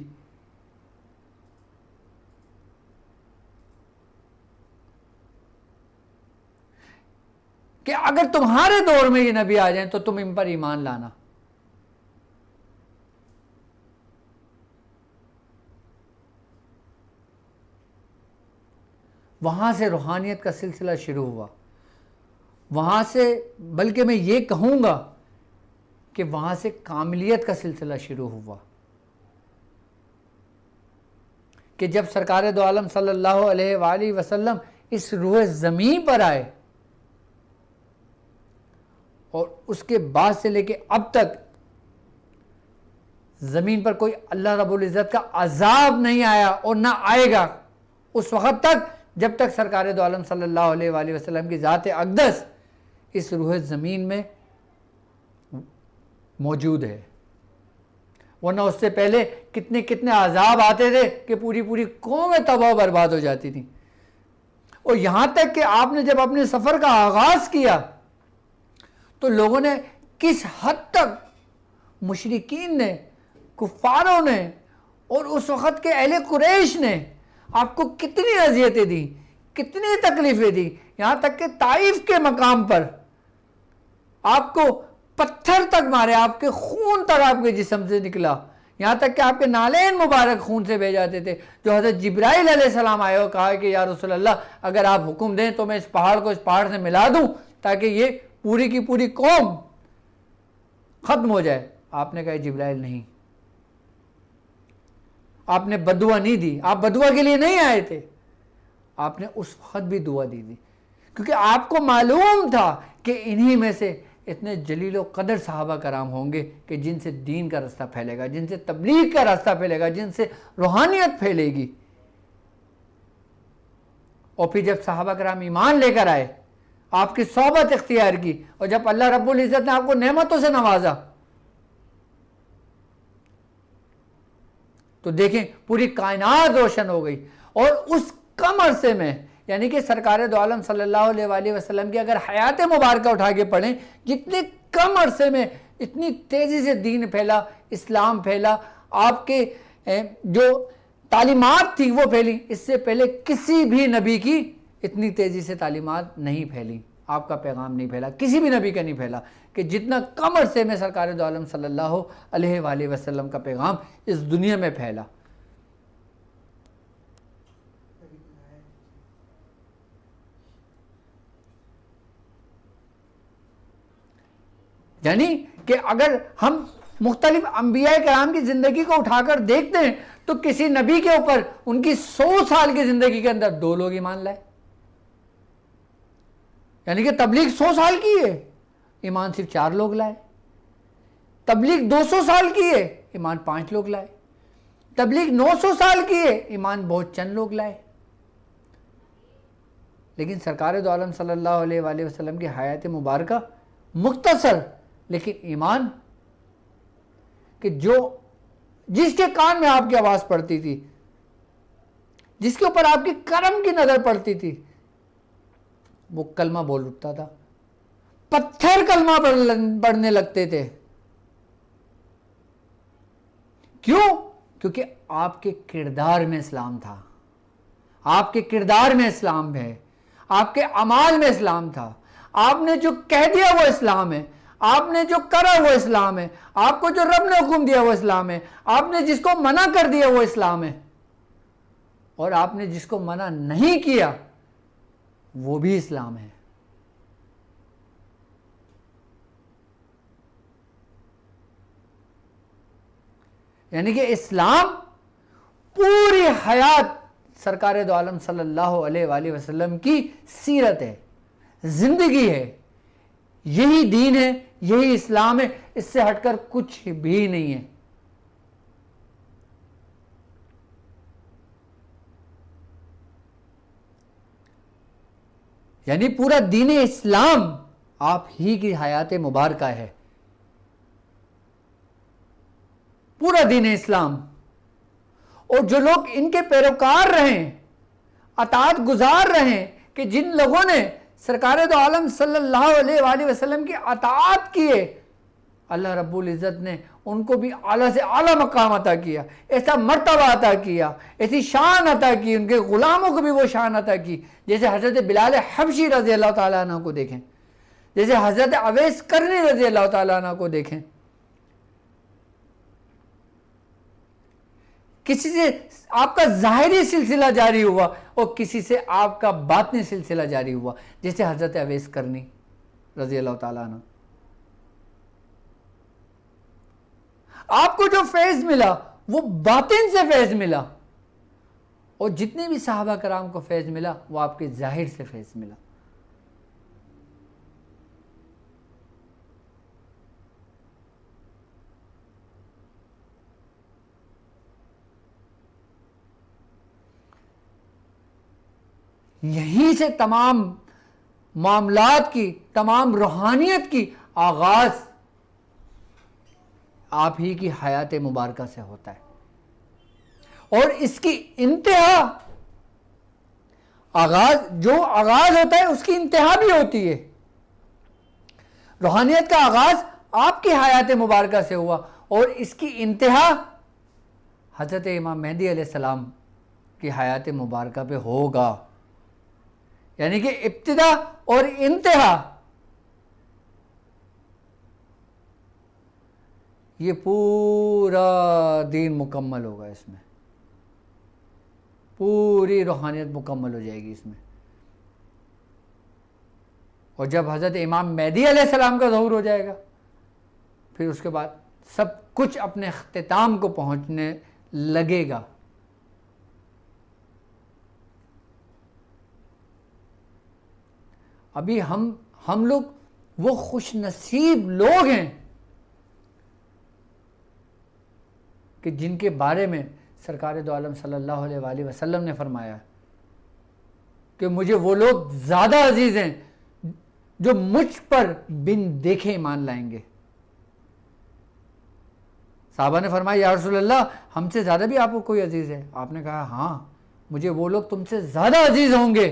کہ اگر تمہارے دور میں یہ نبی آ جائیں تو تم ان پر ایمان لانا. وہاں سے روحانیت کا سلسلہ شروع ہوا. وہاں سے, بلکہ میں یہ کہوں گا کہ وہاں سے کاملیت کا سلسلہ شروع ہوا. کہ جب سرکار دو عالم صلی اللہ علیہ وآلہ وسلم اس روح زمین پر آئے اور اس کے بعد سے لے کے اب تک زمین پر کوئی اللہ رب العزت کا عذاب نہیں آیا اور نہ آئے گا اس وقت تک جب تک سرکار دو عالم صلی اللہ علیہ وآلہ وسلم کی ذات اقدس اس روح زمین میں موجود ہے. ورنہ اس سے پہلے کتنے کتنے عذاب آتے تھے کہ پوری پوری قومیں تباہ و برباد ہو جاتی تھیں. اور یہاں تک کہ آپ نے جب اپنے سفر کا آغاز کیا تو لوگوں نے کس حد تک, مشرکین نے, کفاروں نے اور اس وقت کے اہل قریش نے آپ کو کتنی اذیتیں دی, کتنی تکلیفیں دی. یہاں تک کہ طائف کے مقام پر آپ کو پتھر تک مارے, آپ کے خون تک آپ کے جسم سے نکلا. یہاں تک کہ آپ کے نالین مبارک خون سے بہہ جاتے تھے. جو حضرت جبرائیل علیہ السلام آئے اور کہا کہ یا رسول اللہ اگر آپ حکم دیں تو میں اس پہاڑ کو اس پہاڑ سے ملا دوں تاکہ یہ پوری کی پوری قوم ختم ہو جائے. آپ نے کہا جبرائیل نہیں, آپ نے بدعا نہیں دی. آپ بدعا کے لیے نہیں آئے تھے, آپ نے اس وقت بھی دعا دی تھی. کیونکہ آپ کو معلوم تھا کہ انہی میں سے اتنے جلیل و قدر صحابہ کرام ہوں گے کہ جن سے دین کا راستہ پھیلے گا, جن سے تبلیغ کا راستہ پھیلے گا, جن سے روحانیت پھیلے گی. اور پھر جب صحابہ کرام ایمان لے کر آئے, آپ کی صحبت اختیار کی, اور جب اللہ رب العزت نے آپ کو نعمتوں سے نوازا تو دیکھیں پوری کائنات روشن ہو گئی. اور اس کم عرصے میں, یعنی کہ سرکار دو عالم صلی اللہ علیہ وآلہ وسلم کی اگر حیات مبارکہ اٹھا کے پڑھیں, جتنے کم عرصے میں اتنی تیزی سے دین پھیلا, اسلام پھیلا, آپ کے جو تعلیمات تھیں وہ پھیلی. اس سے پہلے کسی بھی نبی کی اتنی تیزی سے تعلیمات نہیں پھیلی, آپ کا پیغام نہیں پھیلا, کسی بھی نبی کا نہیں پھیلا کہ جتنا کم عرصے میں سرکار دو عالم صلی اللہ علیہ وآلہ وسلم کا پیغام اس دنیا میں پھیلا. یعنی کہ اگر ہم مختلف انبیاء کرام کی زندگی کو اٹھا کر دیکھتے ہیں تو کسی نبی کے اوپر ان کی 100 سال کی زندگی کے اندر 2 لوگ ایمان لائے. یعنی کہ تبلیغ 100 سال کی ہے، ایمان صرف 4 لوگ لائے. تبلیغ 200 سال کی ہے، ایمان 5 لوگ لائے. تبلیغ 900 سال کی ہے، ایمان بہت چند لوگ لائے. لیکن سرکار دو عالم صلی اللہ علیہ وآلہ وسلم کی حیات مبارکہ مختصر لیکن ایمان کہ جس کے کان میں آپ کی آواز پڑتی تھی، جس کے اوپر آپ کی کرم کی نظر پڑتی تھی، وہ کلمہ بول اٹھتا تھا. پتھر کلمہ پڑھنے لگتے تھے. کیوں؟ کیونکہ آپ کے کردار میں اسلام تھا. آپ کے کردار میں اسلام ہے، آپ کے اعمال میں اسلام تھا. آپ نے جو کہہ دیا وہ اسلام ہے، آپ نے جو کرا وہ اسلام ہے، آپ کو جو رب نے حکم دیا وہ اسلام ہے، آپ نے جس کو منع کر دیا وہ اسلام ہے، اور آپ نے جس کو منع نہیں کیا وہ بھی اسلام ہے. یعنی کہ اسلام پوری حیات سرکار دو عالم صلی اللہ علیہ وآلہ وسلم کی سیرت ہے، زندگی ہے. یہی دین ہے، یہی اسلام ہے، اس سے ہٹ کر کچھ بھی نہیں ہے. یعنی پورا دین اسلام آپ ہی کی حیات مبارکہ ہے. پورا دین اسلام. اور جو لوگ ان کے پیروکار رہیں، اطاعت گزار رہیں، کہ جن لوگوں نے سرکار دو عالم صلی اللہ علیہ وآلہ وسلم کی اطاعت کیے، اللہ رب العزت نے ان کو بھی اعلیٰ سے اعلیٰ مقام عطا کیا، ایسا مرتبہ عطا کیا، ایسی شان عطا کی، ان کے غلاموں کو بھی وہ شان عطا کی. جیسے حضرت بلال حبشی رضی اللہ تعالیٰ عنہ کو دیکھیں، جیسے حضرت اویس کرنی رضی اللہ تعالیٰ عنہ کو دیکھیں. کسی سے آپ کا ظاہری سلسلہ جاری ہوا اور کسی سے آپ کا باطنی سلسلہ جاری ہوا، جیسے حضرت اویس کرنی رضی اللہ تعالیٰ عنہ. آپ کو جو فیض ملا وہ باطن سے فیض ملا، اور جتنے بھی صحابہ کرام کو فیض ملا وہ آپ کے ظاہر سے فیض ملا. یہیں سے تمام معاملات کی، تمام روحانیت کی آغاز آپ ہی کی حیات مبارکہ سے ہوتا ہے، اور اس کی انتہا جو آغاز ہوتا ہے اس کی انتہا بھی ہوتی ہے. روحانیت کا آغاز آپ کی حیات مبارکہ سے ہوا، اور اس کی انتہا حضرت امام مہدی علیہ السلام کی حیات مبارکہ پہ ہوگا. یعنی کہ ابتدا اور انتہا یہ پورا دین مکمل ہوگا. اس میں پوری روحانیت مکمل ہو جائے گی اس میں. اور جب حضرت امام مہدی علیہ السلام کا ظہور ہو جائے گا، پھر اس کے بعد سب کچھ اپنے اختتام کو پہنچنے لگے گا. ابھی ہم لوگ وہ خوش نصیب لوگ ہیں کہ جن کے بارے میں سرکار دو عالم صلی اللہ علیہ وآلہ وسلم نے فرمایا کہ مجھے وہ لوگ زیادہ عزیز ہیں جو مجھ پر بن دیکھے ایمان لائیں گے. صحابہ نے فرمایا یا رسول اللہ ہم سے زیادہ بھی آپ کو کوئی عزیز ہے؟ آپ نے کہا ہاں، مجھے وہ لوگ تم سے زیادہ عزیز ہوں گے،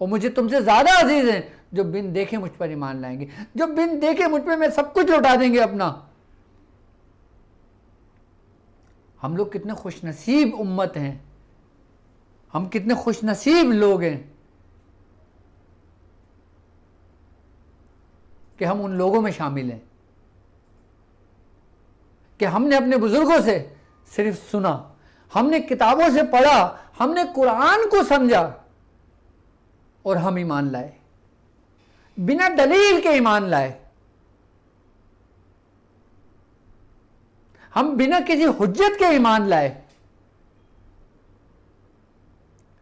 اور مجھے تم سے زیادہ عزیز ہیں جو بن دیکھے مجھ پر ایمان لائیں گے، جو بن دیکھے مجھ پہ میں سب کچھ لوٹا دیں گے اپنا. ہم لوگ کتنے خوش نصیب امت ہیں، ہم کتنے خوش نصیب لوگ ہیں کہ ہم ان لوگوں میں شامل ہیں کہ ہم نے اپنے بزرگوں سے صرف سنا، ہم نے کتابوں سے پڑھا، ہم نے قرآن کو سمجھا، اور ہم ایمان لائے، بنا دلیل کے ایمان لائے. ہم بنا کسی حجت کے ایمان لائے،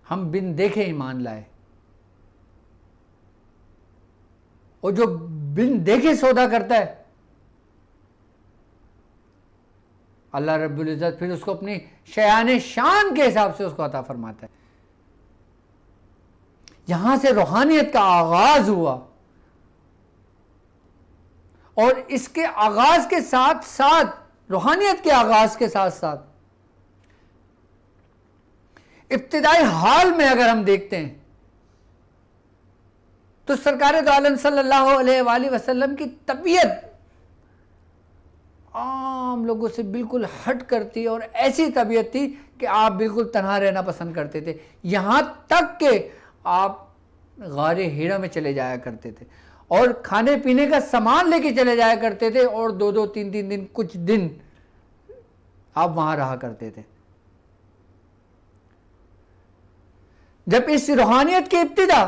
ہم بن دیکھے ایمان لائے. اور جو بن دیکھے سودا کرتا ہے اللہ رب العزت پھر اس کو اپنی شیان شان کے حساب سے اس کو عطا فرماتا ہے. یہاں سے روحانیت کا آغاز ہوا اور اس کے آغاز کے ساتھ ساتھ روحانیت کے آغاز کے ساتھ ساتھ ابتدائی حال میں اگر ہم دیکھتے ہیں تو سرکار دو عالم صلی اللہ علیہ وآلہ وسلم کی طبیعت عام لوگوں سے بالکل ہٹ کرتی اور ایسی طبیعت تھی کہ آپ بالکل تنہا رہنا پسند کرتے تھے، یہاں تک کہ آپ غار ہیرا میں چلے جایا کرتے تھے اور کھانے پینے کا سامان لے کے چلے جایا کرتے تھے اور 2-2 3-3 دن کچھ دن آپ وہاں رہا کرتے تھے. جب اس روحانیت کی ابتدا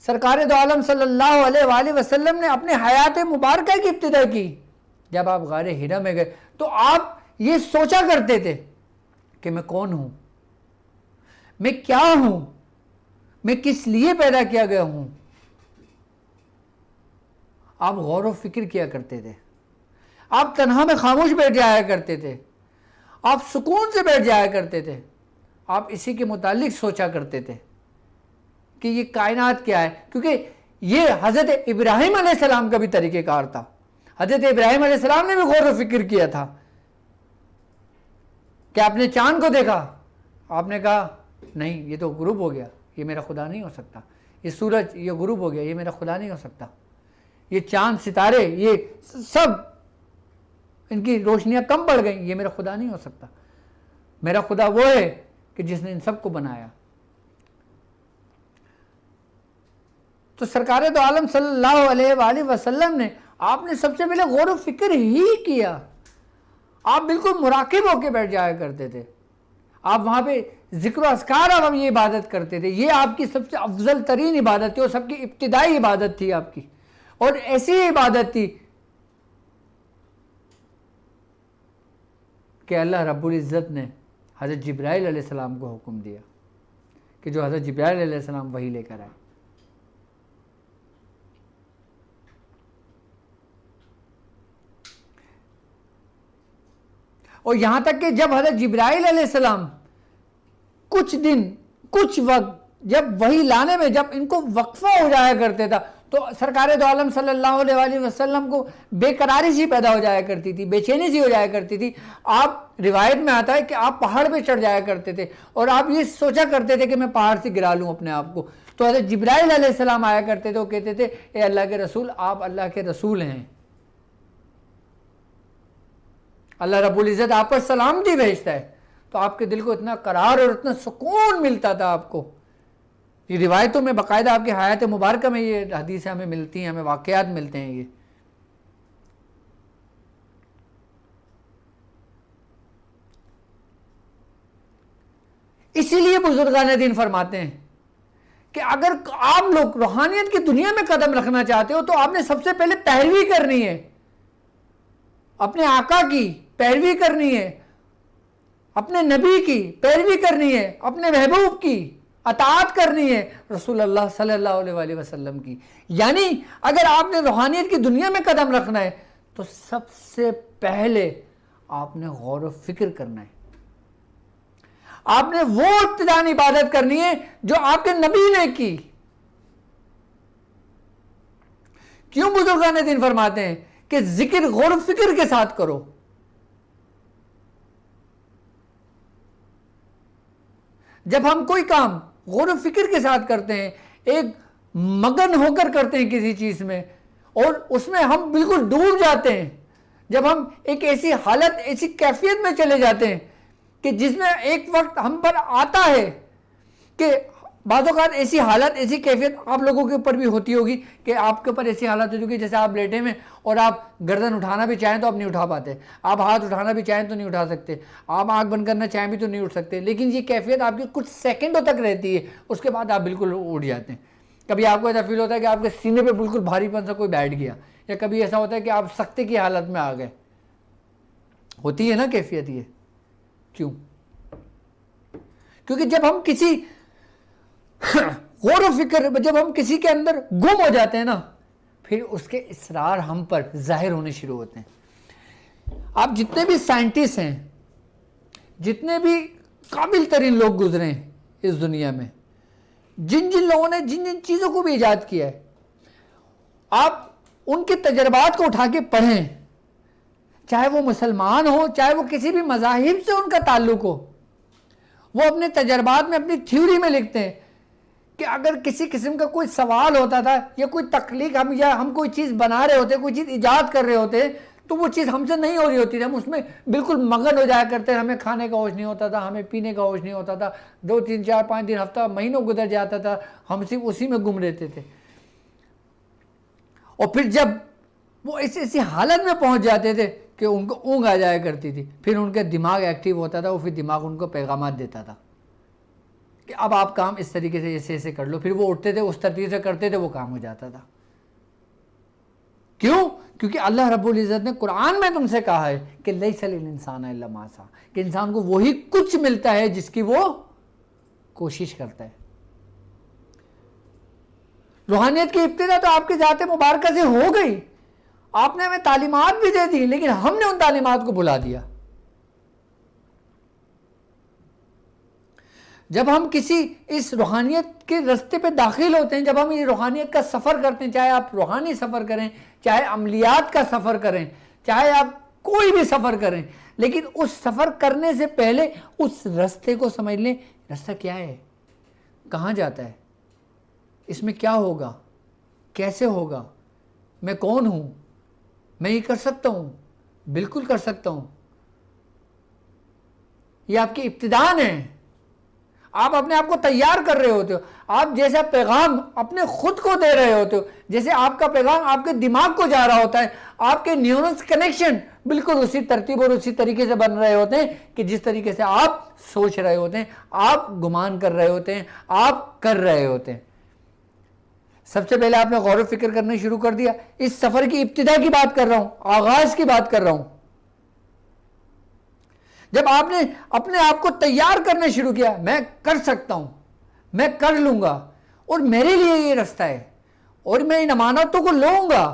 سرکار دو عالم صلی اللہ علیہ وآلہ وسلم نے اپنے حیات مبارکہ کی ابتدا کی، جب آپ غار ہیرا میں گئے تو آپ یہ سوچا کرتے تھے کہ میں کون ہوں، میں کیا ہوں، میں کس لیے پیدا کیا گیا ہوں. آپ غور و فکر کیا کرتے تھے، آپ تنہا میں خاموش بیٹھ جایا کرتے تھے، آپ سکون سے بیٹھ جایا کرتے تھے، آپ اسی کے متعلق سوچا کرتے تھے کہ یہ کائنات کیا ہے. کیونکہ یہ حضرت ابراہیم علیہ السلام کا بھی طریقہ کار تھا. حضرت ابراہیم علیہ السلام نے بھی غور و فکر کیا تھا کہ آپ نے چاند کو دیکھا، آپ نے کہا نہیں یہ تو غروب ہو گیا، یہ میرا خدا نہیں ہو سکتا. یہ سورج یہ غروب ہو گیا، یہ میرا خدا نہیں ہو سکتا. یہ چاند ستارے یہ سب ان کی روشنیاں کم بڑھ گئیں، یہ میرا خدا نہیں ہو سکتا. میرا خدا وہ ہے کہ جس نے ان سب کو بنایا. تو سرکار دو عالم صلی اللہ علیہ وآلہ وسلم نے آپ نے سب سے پہلے غور و فکر ہی کیا. آپ بالکل مراقب ہو کے بیٹھ جایا کرتے تھے، آپ وہاں پہ ذکر و اذکار اور یہ عبادت کرتے تھے. یہ آپ کی سب سے افضل ترین عبادت تھی اور سب کی ابتدائی عبادت تھی آپ کی، اور ایسی عبادت تھی کہ اللہ رب العزت نے حضرت جبرائیل علیہ السلام کو حکم دیا کہ جو حضرت جبرائیل علیہ السلام وحی لے کر آئے. اور یہاں تک کہ جب حضرت جبرائیل علیہ السلام کچھ دن کچھ وقت جب وحی لانے میں جب ان کو وقفہ ہو جایا کرتے تھا تو سرکار دو عالم صلی اللہ علیہ وآلہ وسلم کو بے قراری سی پیدا ہو جایا کرتی تھی، بے چینی سی ہو جایا کرتی تھی. آپ روایت میں آتا ہے کہ آپ پہاڑ پہ چڑھ جایا کرتے تھے اور آپ یہ سوچا کرتے تھے کہ میں پہاڑ سے گرا لوں اپنے آپ کو. تو حضرت جبرائیل علیہ السلام آیا کرتے تھے، وہ کہتے تھے اے اللہ کے رسول، آپ اللہ کے رسول ہیں، اللہ رب العزت آپ پر سلامتی بھیجتا ہے. تو آپ کے دل کو اتنا قرار اور اتنا سکون ملتا تھا آپ کو. یہ روایتوں میں باقاعدہ آپ کی حیات مبارکہ میں یہ حدیثیں ہمیں ملتی ہیں، ہمیں واقعات ملتے ہیں. یہ اسی لیے بزرگان دین فرماتے ہیں کہ اگر آپ لوگ روحانیت کی دنیا میں قدم رکھنا چاہتے ہو تو آپ نے سب سے پہلے پیروی کرنی ہے، اپنے آقا کی پیروی کرنی ہے، اپنے نبی کی پیروی کرنی ہے، اپنے محبوب کی اطاعت کرنی ہے، رسول اللہ صلی اللہ علیہ وآلہ وسلم کی. یعنی اگر آپ نے روحانیت کی دنیا میں قدم رکھنا ہے تو سب سے پہلے آپ نے غور و فکر کرنا ہے. آپ نے وہ ابتدائی عبادت کرنی ہے جو آپ کے نبی نے کی. کیوں بزرگان دین فرماتے ہیں کہ ذکر غور و فکر کے ساتھ کرو. جب ہم کوئی کام غور و فکر کے ساتھ کرتے ہیں، ایک مگن ہو کر کرتے ہیں کسی چیز میں اور اس میں ہم بالکل ڈوب جاتے ہیں، جب ہم ایک ایسی حالت ایسی کیفیت میں چلے جاتے ہیں کہ جس میں ایک وقت ہم پر آتا ہے کہ بعض اوقات ایسی حالت ایسی کیفیت آپ لوگوں کے اوپر بھی ہوتی ہوگی کہ آپ کے اوپر ایسی حالت ہو چکی جیسے آپ لیٹے میں اور آپ گردن اٹھانا بھی چاہیں تو آپ نہیں اٹھا پاتے، آپ ہاتھ اٹھانا بھی چاہیں تو نہیں اٹھا سکتے، آپ آنکھ بند کرنا چاہیں بھی تو نہیں اٹھ سکتے. لیکن یہ کیفیت آپ کی کچھ سیکنڈوں تک رہتی ہے، اس کے بعد آپ بالکل اٹھ جاتے ہیں. کبھی آپ کو ایسا فیل ہوتا ہے کہ آپ کے سینے پہ بالکل بھاری پن سا کوئی بیٹھ گیا، یا کبھی ایسا ہوتا ہے کہ آپ سکتے کی حالت میں آ گئے. ہوتی ہے نا کیفیت یہ. کیوں؟ کیونکہ جب ہم کسی غور و فکر جب ہم کسی کے اندر گم ہو جاتے ہیں نا، پھر اس کے اسرار ہم پر ظاہر ہونے شروع ہوتے ہیں۔ آپ جتنے بھی سائنٹسٹ ہیں، جتنے بھی قابل ترین لوگ گزرے ہیں اس دنیا میں، جن جن لوگوں نے جن جن چیزوں کو بھی ایجاد کیا ہے، آپ ان کے تجربات کو اٹھا کے پڑھیں، چاہے وہ مسلمان ہو، چاہے وہ کسی بھی مذاہب سے ان کا تعلق ہو، وہ اپنے تجربات میں، اپنی تھیوری میں لکھتے ہیں کہ اگر کسی قسم کا کوئی سوال ہوتا تھا یا کوئی تخلیق ہم کوئی چیز بنا رہے ہوتے، کوئی چیز ایجاد کر رہے ہوتے، تو وہ چیز ہم سے نہیں ہو رہی ہوتی تھی، ہم اس میں بالکل مگن ہو جایا کرتے، ہمیں کھانے کا ہوش نہیں ہوتا تھا، ہمیں پینے کا ہوش نہیں ہوتا تھا، 2 3 4 5 دن، ہفتہ، مہینوں گزر جاتا تھا، ہم صرف اسی میں گم رہتے تھے۔ اور پھر جب وہ ایسی حالت میں پہنچ جاتے تھے کہ ان کو اونگ آ جایا کرتی تھی، پھر ان کا دماغ ایکٹیو ہوتا تھا، وہ پھر دماغ ان کو پیغامات دیتا تھا کہ اب آپ کام اس طریقے سے ایسے ایسے کر لو، پھر وہ اٹھتے تھے، اس ترتیب سے کرتے تھے، وہ کام ہو جاتا تھا۔ کیوں؟ کیونکہ اللہ رب العزت نے قرآن میں تم سے کہا ہے کہ لیس للانسان الا ما سعی، کہ انسان کو وہی کچھ ملتا ہے جس کی وہ کوشش کرتا ہے۔ روحانیت کی ابتدا تو آپ کی ذات مبارکہ سے ہو گئی، آپ نے ہمیں تعلیمات بھی دے دی، لیکن ہم نے ان تعلیمات کو بھلا دیا۔ جب ہم کسی اس روحانیت کے رستے پہ داخل ہوتے ہیں، جب ہم یہ روحانیت کا سفر کرتے ہیں، چاہے آپ روحانی سفر کریں، چاہے عملیات کا سفر کریں، چاہے آپ کوئی بھی سفر کریں، لیکن اس سفر کرنے سے پہلے اس رستے کو سمجھ لیں، رستہ کیا ہے، کہاں جاتا ہے، اس میں کیا ہوگا، کیسے ہوگا، میں کون ہوں، میں یہ کر سکتا ہوں، بالکل کر سکتا ہوں۔ یہ آپ کی ابتدان ہے، آپ اپنے آپ کو تیار کر رہے ہوتے ہو، آپ جیسا پیغام اپنے خود کو دے رہے ہوتے ہو، جیسے آپ کا پیغام آپ کے دماغ کو جا رہا ہوتا ہے، آپ کے نیورونز کنیکشن بالکل اسی ترتیب اور اسی طریقے سے بن رہے ہوتے ہیں کہ جس طریقے سے آپ سوچ رہے ہوتے ہیں، آپ گمان کر رہے ہوتے ہیں، آپ کر رہے ہوتے ہیں۔ سب سے پہلے آپ نے غور و فکر کرنا شروع کر دیا، اس سفر کی ابتدا کی بات کر رہا ہوں، آغاز کی بات کر رہا ہوں۔ جب آپ نے اپنے آپ کو تیار کرنا شروع کیا، میں کر سکتا ہوں، میں کر لوں گا، اور میرے لیے یہ رستہ ہے، اور میں ان امانتوں کو لوں گا،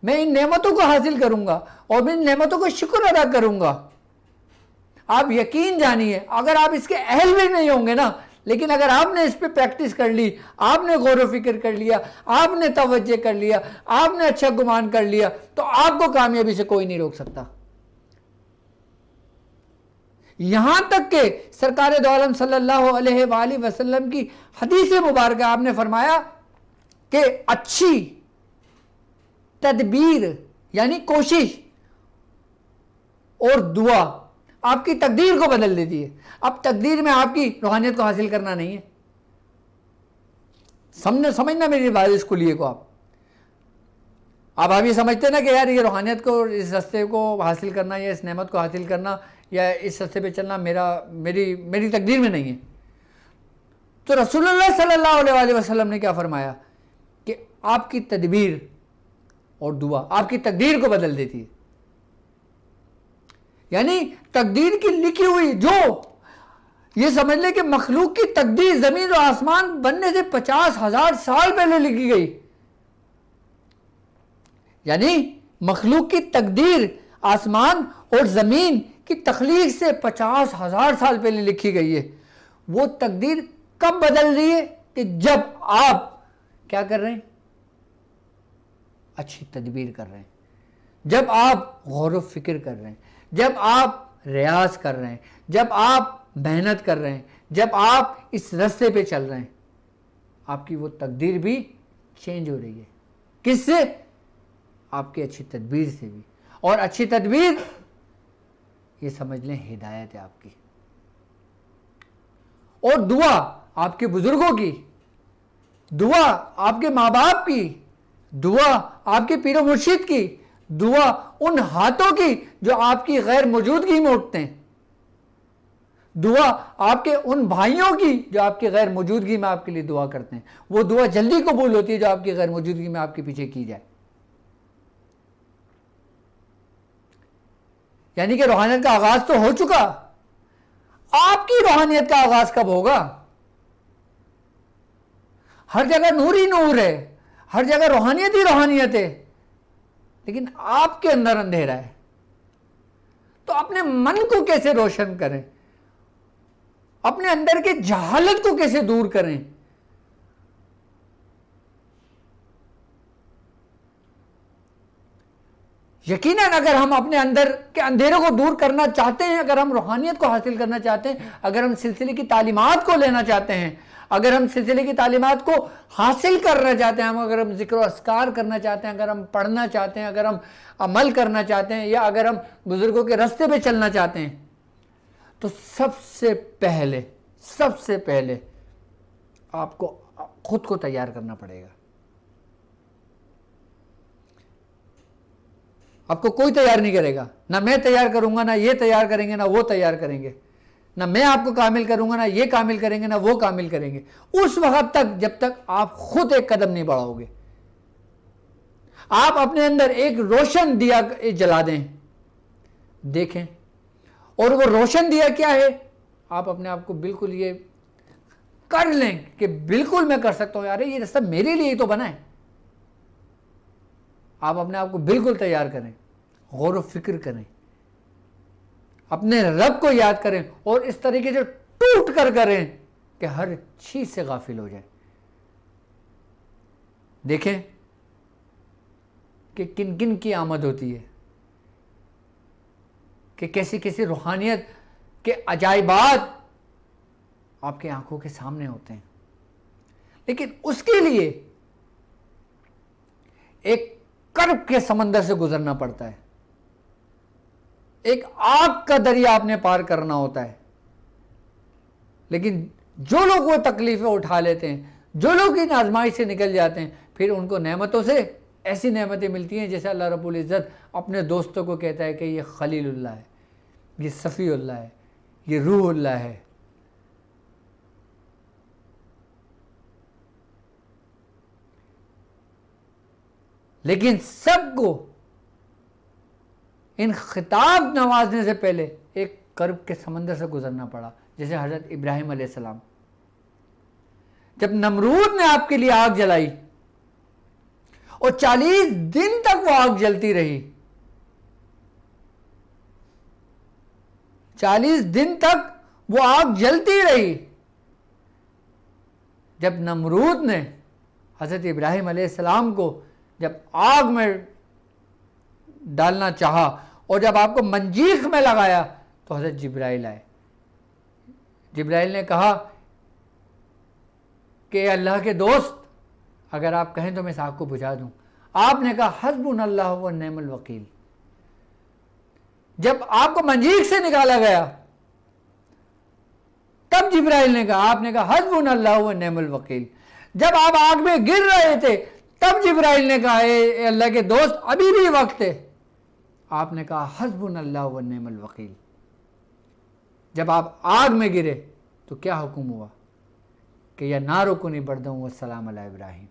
میں ان نعمتوں کو حاصل کروں گا، اور میں ان نعمتوں کو شکر ادا کروں گا۔ آپ یقین جانیے، اگر آپ اس کے اہل بھی نہیں ہوں گے نا، لیکن اگر آپ نے اس پہ پریکٹس کر لی، آپ نے غور و فکر کر لیا، آپ نے توجہ کر لیا، آپ نے اچھا گمان کر لیا، تو آپ کو کامیابی سے کوئی نہیں روک سکتا۔ یہاں تک کہ سرکار دو عالم صلی اللہ علیہ وآلہ وسلم کی حدیث مبارکہ آپ نے فرمایا کہ اچھی تدبیر یعنی کوشش اور دعا آپ کی تقدیر کو بدل دیتی ہے۔ اب تقدیر میں آپ کی روحانیت کو حاصل کرنا نہیں ہے، سمجھنا میری بات اس کلیے کو۔ آپ یہ سمجھتے نا کہ یار یہ روحانیت کو، اس رستے کو حاصل کرنا یا اس نعمت کو حاصل کرنا یا اس رستے پہ چلنا میری تقدیر میں نہیں ہے، تو رسول اللہ صلی اللہ علیہ وآلہ وسلم نے کیا فرمایا کہ آپ کی تدبیر اور دعا آپ کی تقدیر کو بدل دیتی ہے۔ یعنی تقدیر کی لکھی ہوئی، جو یہ سمجھ لیں کہ مخلوق کی تقدیر زمین و آسمان بننے سے 50,000 سال پہلے لکھی گئی، یعنی مخلوق کی تقدیر آسمان اور زمین کی تخلیق سے 50,000 سال پہلے لکھی گئی ہے۔ وہ تقدیر کب بدل رہی ہے کہ جب آپ کیا کر رہے ہیں، اچھی تدبیر کر رہے ہیں، جب آپ غور و فکر کر رہے ہیں، جب آپ ریاض کر رہے ہیں، جب آپ محنت کر رہے ہیں، جب آپ اس رستے پہ چل رہے ہیں، آپ کی وہ تقدیر بھی چینج ہو رہی ہے۔ کس سے؟ آپ کی اچھی تدبیر سے بھی۔ اور اچھی تدبیر یہ سمجھ لیں ہدایت ہے آپ کی۔ اور دعا آپ کے بزرگوں کی، دعا آپ کے ماں باپ کی، دعا آپ کے پیر و مرشد کی، دعا ان ہاتھوں کی جو آپ کی غیر موجودگی میں اٹھتے ہیں، دعا آپ کے ان بھائیوں کی جو آپ کی غیر موجودگی میں آپ کے لیے دعا کرتے ہیں۔ وہ دعا جلدی قبول ہوتی ہے جو آپ کی غیر موجودگی میں آپ کے پیچھے کی جائے۔ یعنی کہ روحانیت کا آغاز تو ہو چکا، آپ کی روحانیت کا آغاز کب ہوگا؟ ہر جگہ نور ہی نور ہے، ہر جگہ روحانیت ہی روحانیت ہے، لیکن آپ کے اندر اندھیرا ہے. تو اپنے من کو کیسے روشن کریں؟ اپنے اندر کے جہالت کو کیسے دور کریں؟ یقیناً اگر ہم اپنے اندر کے اندھیروں کو دور کرنا چاہتے ہیں، اگر ہم روحانیت کو حاصل کرنا چاہتے ہیں، اگر ہم سلسلے کی تعلیمات کو لینا چاہتے ہیں، اگر ہم سلسلے کی تعلیمات کو حاصل کرنا چاہتے ہیں، اگر ہم ذکر و اذکار کرنا چاہتے ہیں، اگر ہم پڑھنا چاہتے ہیں، اگر ہم عمل کرنا چاہتے ہیں، یا اگر ہم بزرگوں کے راستے پہ چلنا چاہتے ہیں، تو سب سے پہلے آپ کو خود کو تیار کرنا پڑے گا. آپ کو کوئی تیار نہیں کرے گا، نہ میں تیار کروں گا، نہ یہ تیار کریں گے، نہ وہ تیار کریں گے، نہ میں آپ کو کامل کروں گا، نہ یہ کامل کریں گے، نہ وہ کامل کریں گے، اس وقت تک جب تک آپ خود ایک قدم نہیں بڑھاؤ گے. آپ اپنے اندر ایک روشن دیا جلا دیں، دیکھیں، اور وہ روشن دیا کیا ہے، آپ اپنے آپ کو بالکل یہ کر لیں کہ بالکل میں کر سکتا ہوں، یار یہ راستہ میرے لیے ہی تو بنا ہے. آپ اپنے آپ کو بالکل تیار کریں، غور و فکر کریں، اپنے رب کو یاد کریں، اور اس طریقے سے ٹوٹ کر کریں کہ ہر چیز سے غافل ہو جائیں. دیکھیں کہ کن کن کی آمد ہوتی ہے، کہ کیسی روحانیت کے عجائبات آپ کی آنکھوں کے سامنے ہوتے ہیں. لیکن اس کے لیے ایک کرب کے سمندر سے گزرنا پڑتا ہے، ایک آگ کا دریا آپ نے پار کرنا ہوتا ہے. لیکن جو لوگ وہ تکلیفیں اٹھا لیتے ہیں، جو لوگ ان آزمائش سے نکل جاتے ہیں، پھر ان کو نعمتوں سے ایسی نعمتیں ملتی ہیں جیسے اللہ رب العزت اپنے دوستوں کو کہتا ہے کہ یہ خلیل اللہ ہے، یہ صفی اللہ ہے، یہ روح اللہ ہے. لیکن سب کو ان خطاب نوازنے سے پہلے ایک کرب کے سمندر سے گزرنا پڑا. جیسے حضرت ابراہیم علیہ السلام، جب نمرود نے آپ کے لیے آگ جلائی اور 40 دن تک وہ آگ جلتی رہی، 40 دن تک وہ آگ جلتی رہی. جب نمرود نے حضرت ابراہیم علیہ السلام کو جب آگ میں ڈالنا چاہا اور جب آپ کو منجیخ میں لگایا، تو حضرت جبرائیل آئے. جبرائیل نے کہا کہ اے اللہ کے دوست، اگر آپ کہیں تو میں اس آگ کو بجھا دوں. آپ نے کہا حسبنا اللہ و نعم الوکیل. جب آپ کو منجیخ سے نکالا گیا تب جبرائیل نے کہا، آپ نے کہا حسبنا اللہ و نعم الوکیل. جب آپ آگ میں گر رہے تھے تب جبرائیل نے کہا اے اللہ کے دوست ابھی بھی وقت ہے. آپ نے کہا حسبنا اللہ و نعم الوکیل. جب آپ آگ میں گرے تو کیا حکم ہوا کہ یا نارکنی بردوں والسلام علی ابراہیم،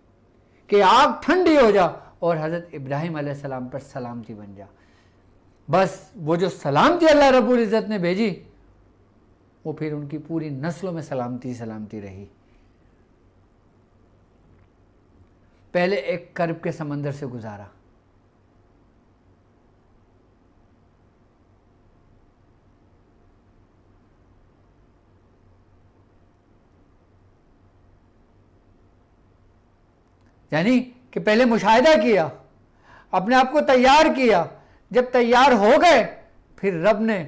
کہ آگ ٹھنڈی ہو جا اور حضرت ابراہیم علیہ السلام پر سلامتی بن جا. بس وہ جو سلامتی اللہ رب العزت نے بھیجی وہ پھر ان کی پوری نسلوں میں سلامتی رہی. پہلے ایک کرب کے سمندر سے گزارا، یعنی کہ پہلے مشاہدہ کیا، اپنے آپ کو تیار کیا. جب تیار ہو گئے پھر رب نے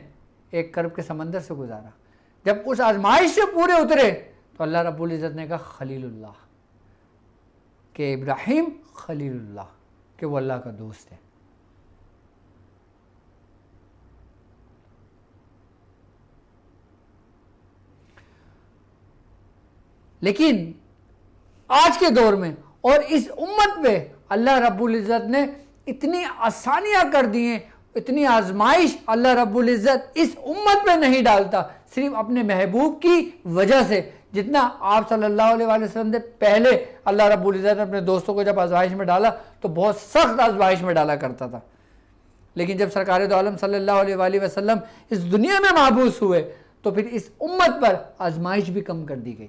ایک کرب کے سمندر سے گزارا. جب اس آزمائش سے پورے اترے تو اللہ رب العزت نے کہا خلیل اللہ، کہ ابراہیم خلیل اللہ، کہ وہ اللہ کا دوست ہے. لیکن آج کے دور میں اور اس امت پہ اللہ رب العزت نے اتنی آسانیاں کر دی ہیں، اتنی آزمائش اللہ رب العزت اس امت پہ نہیں ڈالتا صرف اپنے محبوب کی وجہ سے، جتنا آپ صلی اللہ علیہ وسلم سے پہلے اللہ رب العزت نے اپنے دوستوں کو جب آزمائش میں ڈالا تو بہت سخت آزمائش میں ڈالا کرتا تھا. لیکن جب سرکار دو عالم صلی اللہ علیہ وسلم اس دنیا میں محبوس ہوئے تو پھر اس امت پر آزمائش بھی کم کر دی گئی.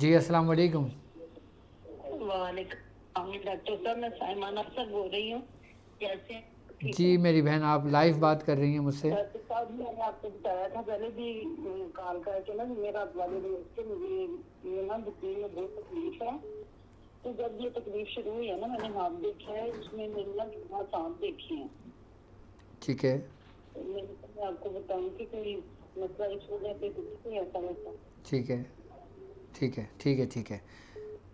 جی السلام علیکم. وعلیکم ڈاکٹر صاحب, میں سائمان افسر بول رہی ہوں. کیسے؟ جی میری بہن آپ لائیو بات کر رہی ہیں مجھ سے. ڈاکٹر صاحب میں نے آپ کو بتایا تھا پہلے بھی کال کر کے نا, میرا والے دوست سے مجھے یہ نا بکری میں بہت تکلیف ہے. تو جب یہ تکلیف شروع ہوئی ہے نا, میں نے ہاتھ دیکھا ہے, اس میں میری نا بہت سانپ دیکھی ہیں. ٹھیک ہے میں آپ کو بتاؤں کہ کوئی مسئلہ اس وجہ سے کچھ نہیں ایسا ہوتا. ٹھیک ہے ٹھیک ہے ٹھیک ہے ٹھیک ہے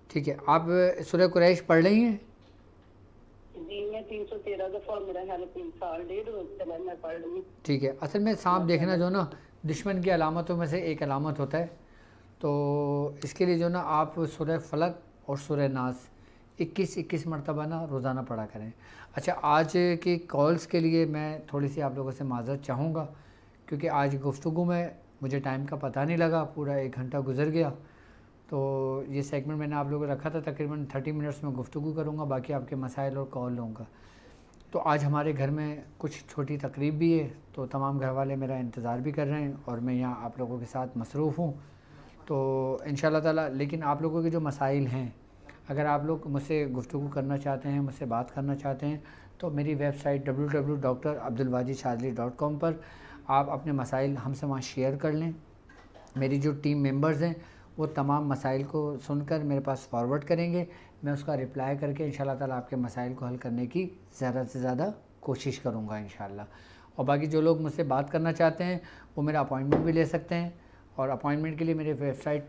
ٹھیک ہے. آپ سورہ قریش پڑھ رہی ہیں؟ جی میں 313 دفعہ, میرا خیال 3 سال 1.5 روز چلا میں پڑھ رہی ہوں. ٹھیک ہے. اصل میں سانپ دیکھنا جو نا دشمن کی علامتوں میں سے ایک علامت ہوتا ہے. تو اس کے لیے جو نا آپ سورہ فلق اور سورہ ناس 21 مرتبہ نا روزانہ پڑھا کریں. اچھا آج کی کالز کے لیے میں تھوڑی سی آپ لوگوں سے معذرت چاہوں گا, کیونکہ آج گفتگو میں مجھے ٹائم کا پتہ نہیں لگا, پورا 1 گھنٹہ گزر گیا. تو یہ سیگمنٹ میں نے آپ لوگوں کو رکھا تھا تقریباً 30 منٹس میں گفتگو کروں گا, باقی آپ کے مسائل اور کال لوں گا. تو آج ہمارے گھر میں کچھ چھوٹی تقریب بھی ہے, تو تمام گھر والے میرا انتظار بھی کر رہے ہیں اور میں یہاں آپ لوگوں کے ساتھ مصروف ہوں. تو انشاءاللہ تعالی لیکن آپ لوگوں کے جو مسائل ہیں, اگر آپ لوگ مجھ سے گفتگو کرنا چاہتے ہیں, مجھ سے بات کرنا چاہتے ہیں, تو میری ویب سائٹ www.drabdulwajidshadili.com پر آپ اپنے مسائل ہم سے وہاں شیئر کر لیں. میری جو ٹیم ممبرز ہیں وہ تمام مسائل کو سن کر میرے پاس فارورڈ کریں گے, میں اس کا رپلائی کر کے انشاءاللہ تعالی آپ کے مسائل کو حل کرنے کی زیادہ سے زیادہ کوشش کروں گا انشاءاللہ. اور باقی جو لوگ مجھ سے بات کرنا چاہتے ہیں وہ میرا اپوائنٹمنٹ بھی لے سکتے ہیں, اور اپوائنٹمنٹ کے لیے میرے ویب سائٹ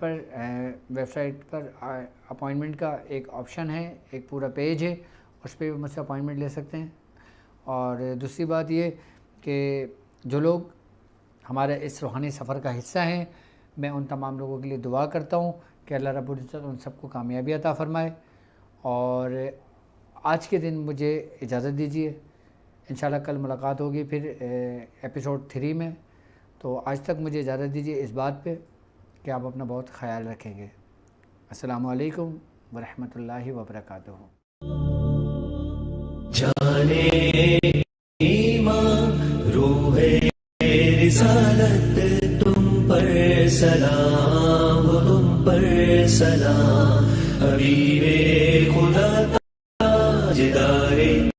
پر اپوائنٹمنٹ کا ایک آپشن ہے, ایک پورا پیج ہے, اس پہ مجھ سے اپوائنٹمنٹ لے سکتے ہیں. اور دوسری بات یہ کہ جو لوگ ہمارے اس روحانی سفر کا حصہ ہیں, میں ان تمام لوگوں کے لیے دعا کرتا ہوں کہ اللہ رب العزت ان سب کو کامیابی عطا فرمائے. اور آج کے دن مجھے اجازت دیجیے, انشاءاللہ کل ملاقات ہوگی پھر ایپیسوڈ 3 میں. تو آج تک مجھے اجازت دیجیے اس بات پہ کہ آپ اپنا بہت خیال رکھیں گے. السلام علیکم ورحمۃ اللہ وبرکاتہ. جانے ایمان روح رسالت تم پر سلام, ہو تم پر سلام, حبیب خدا تاجدار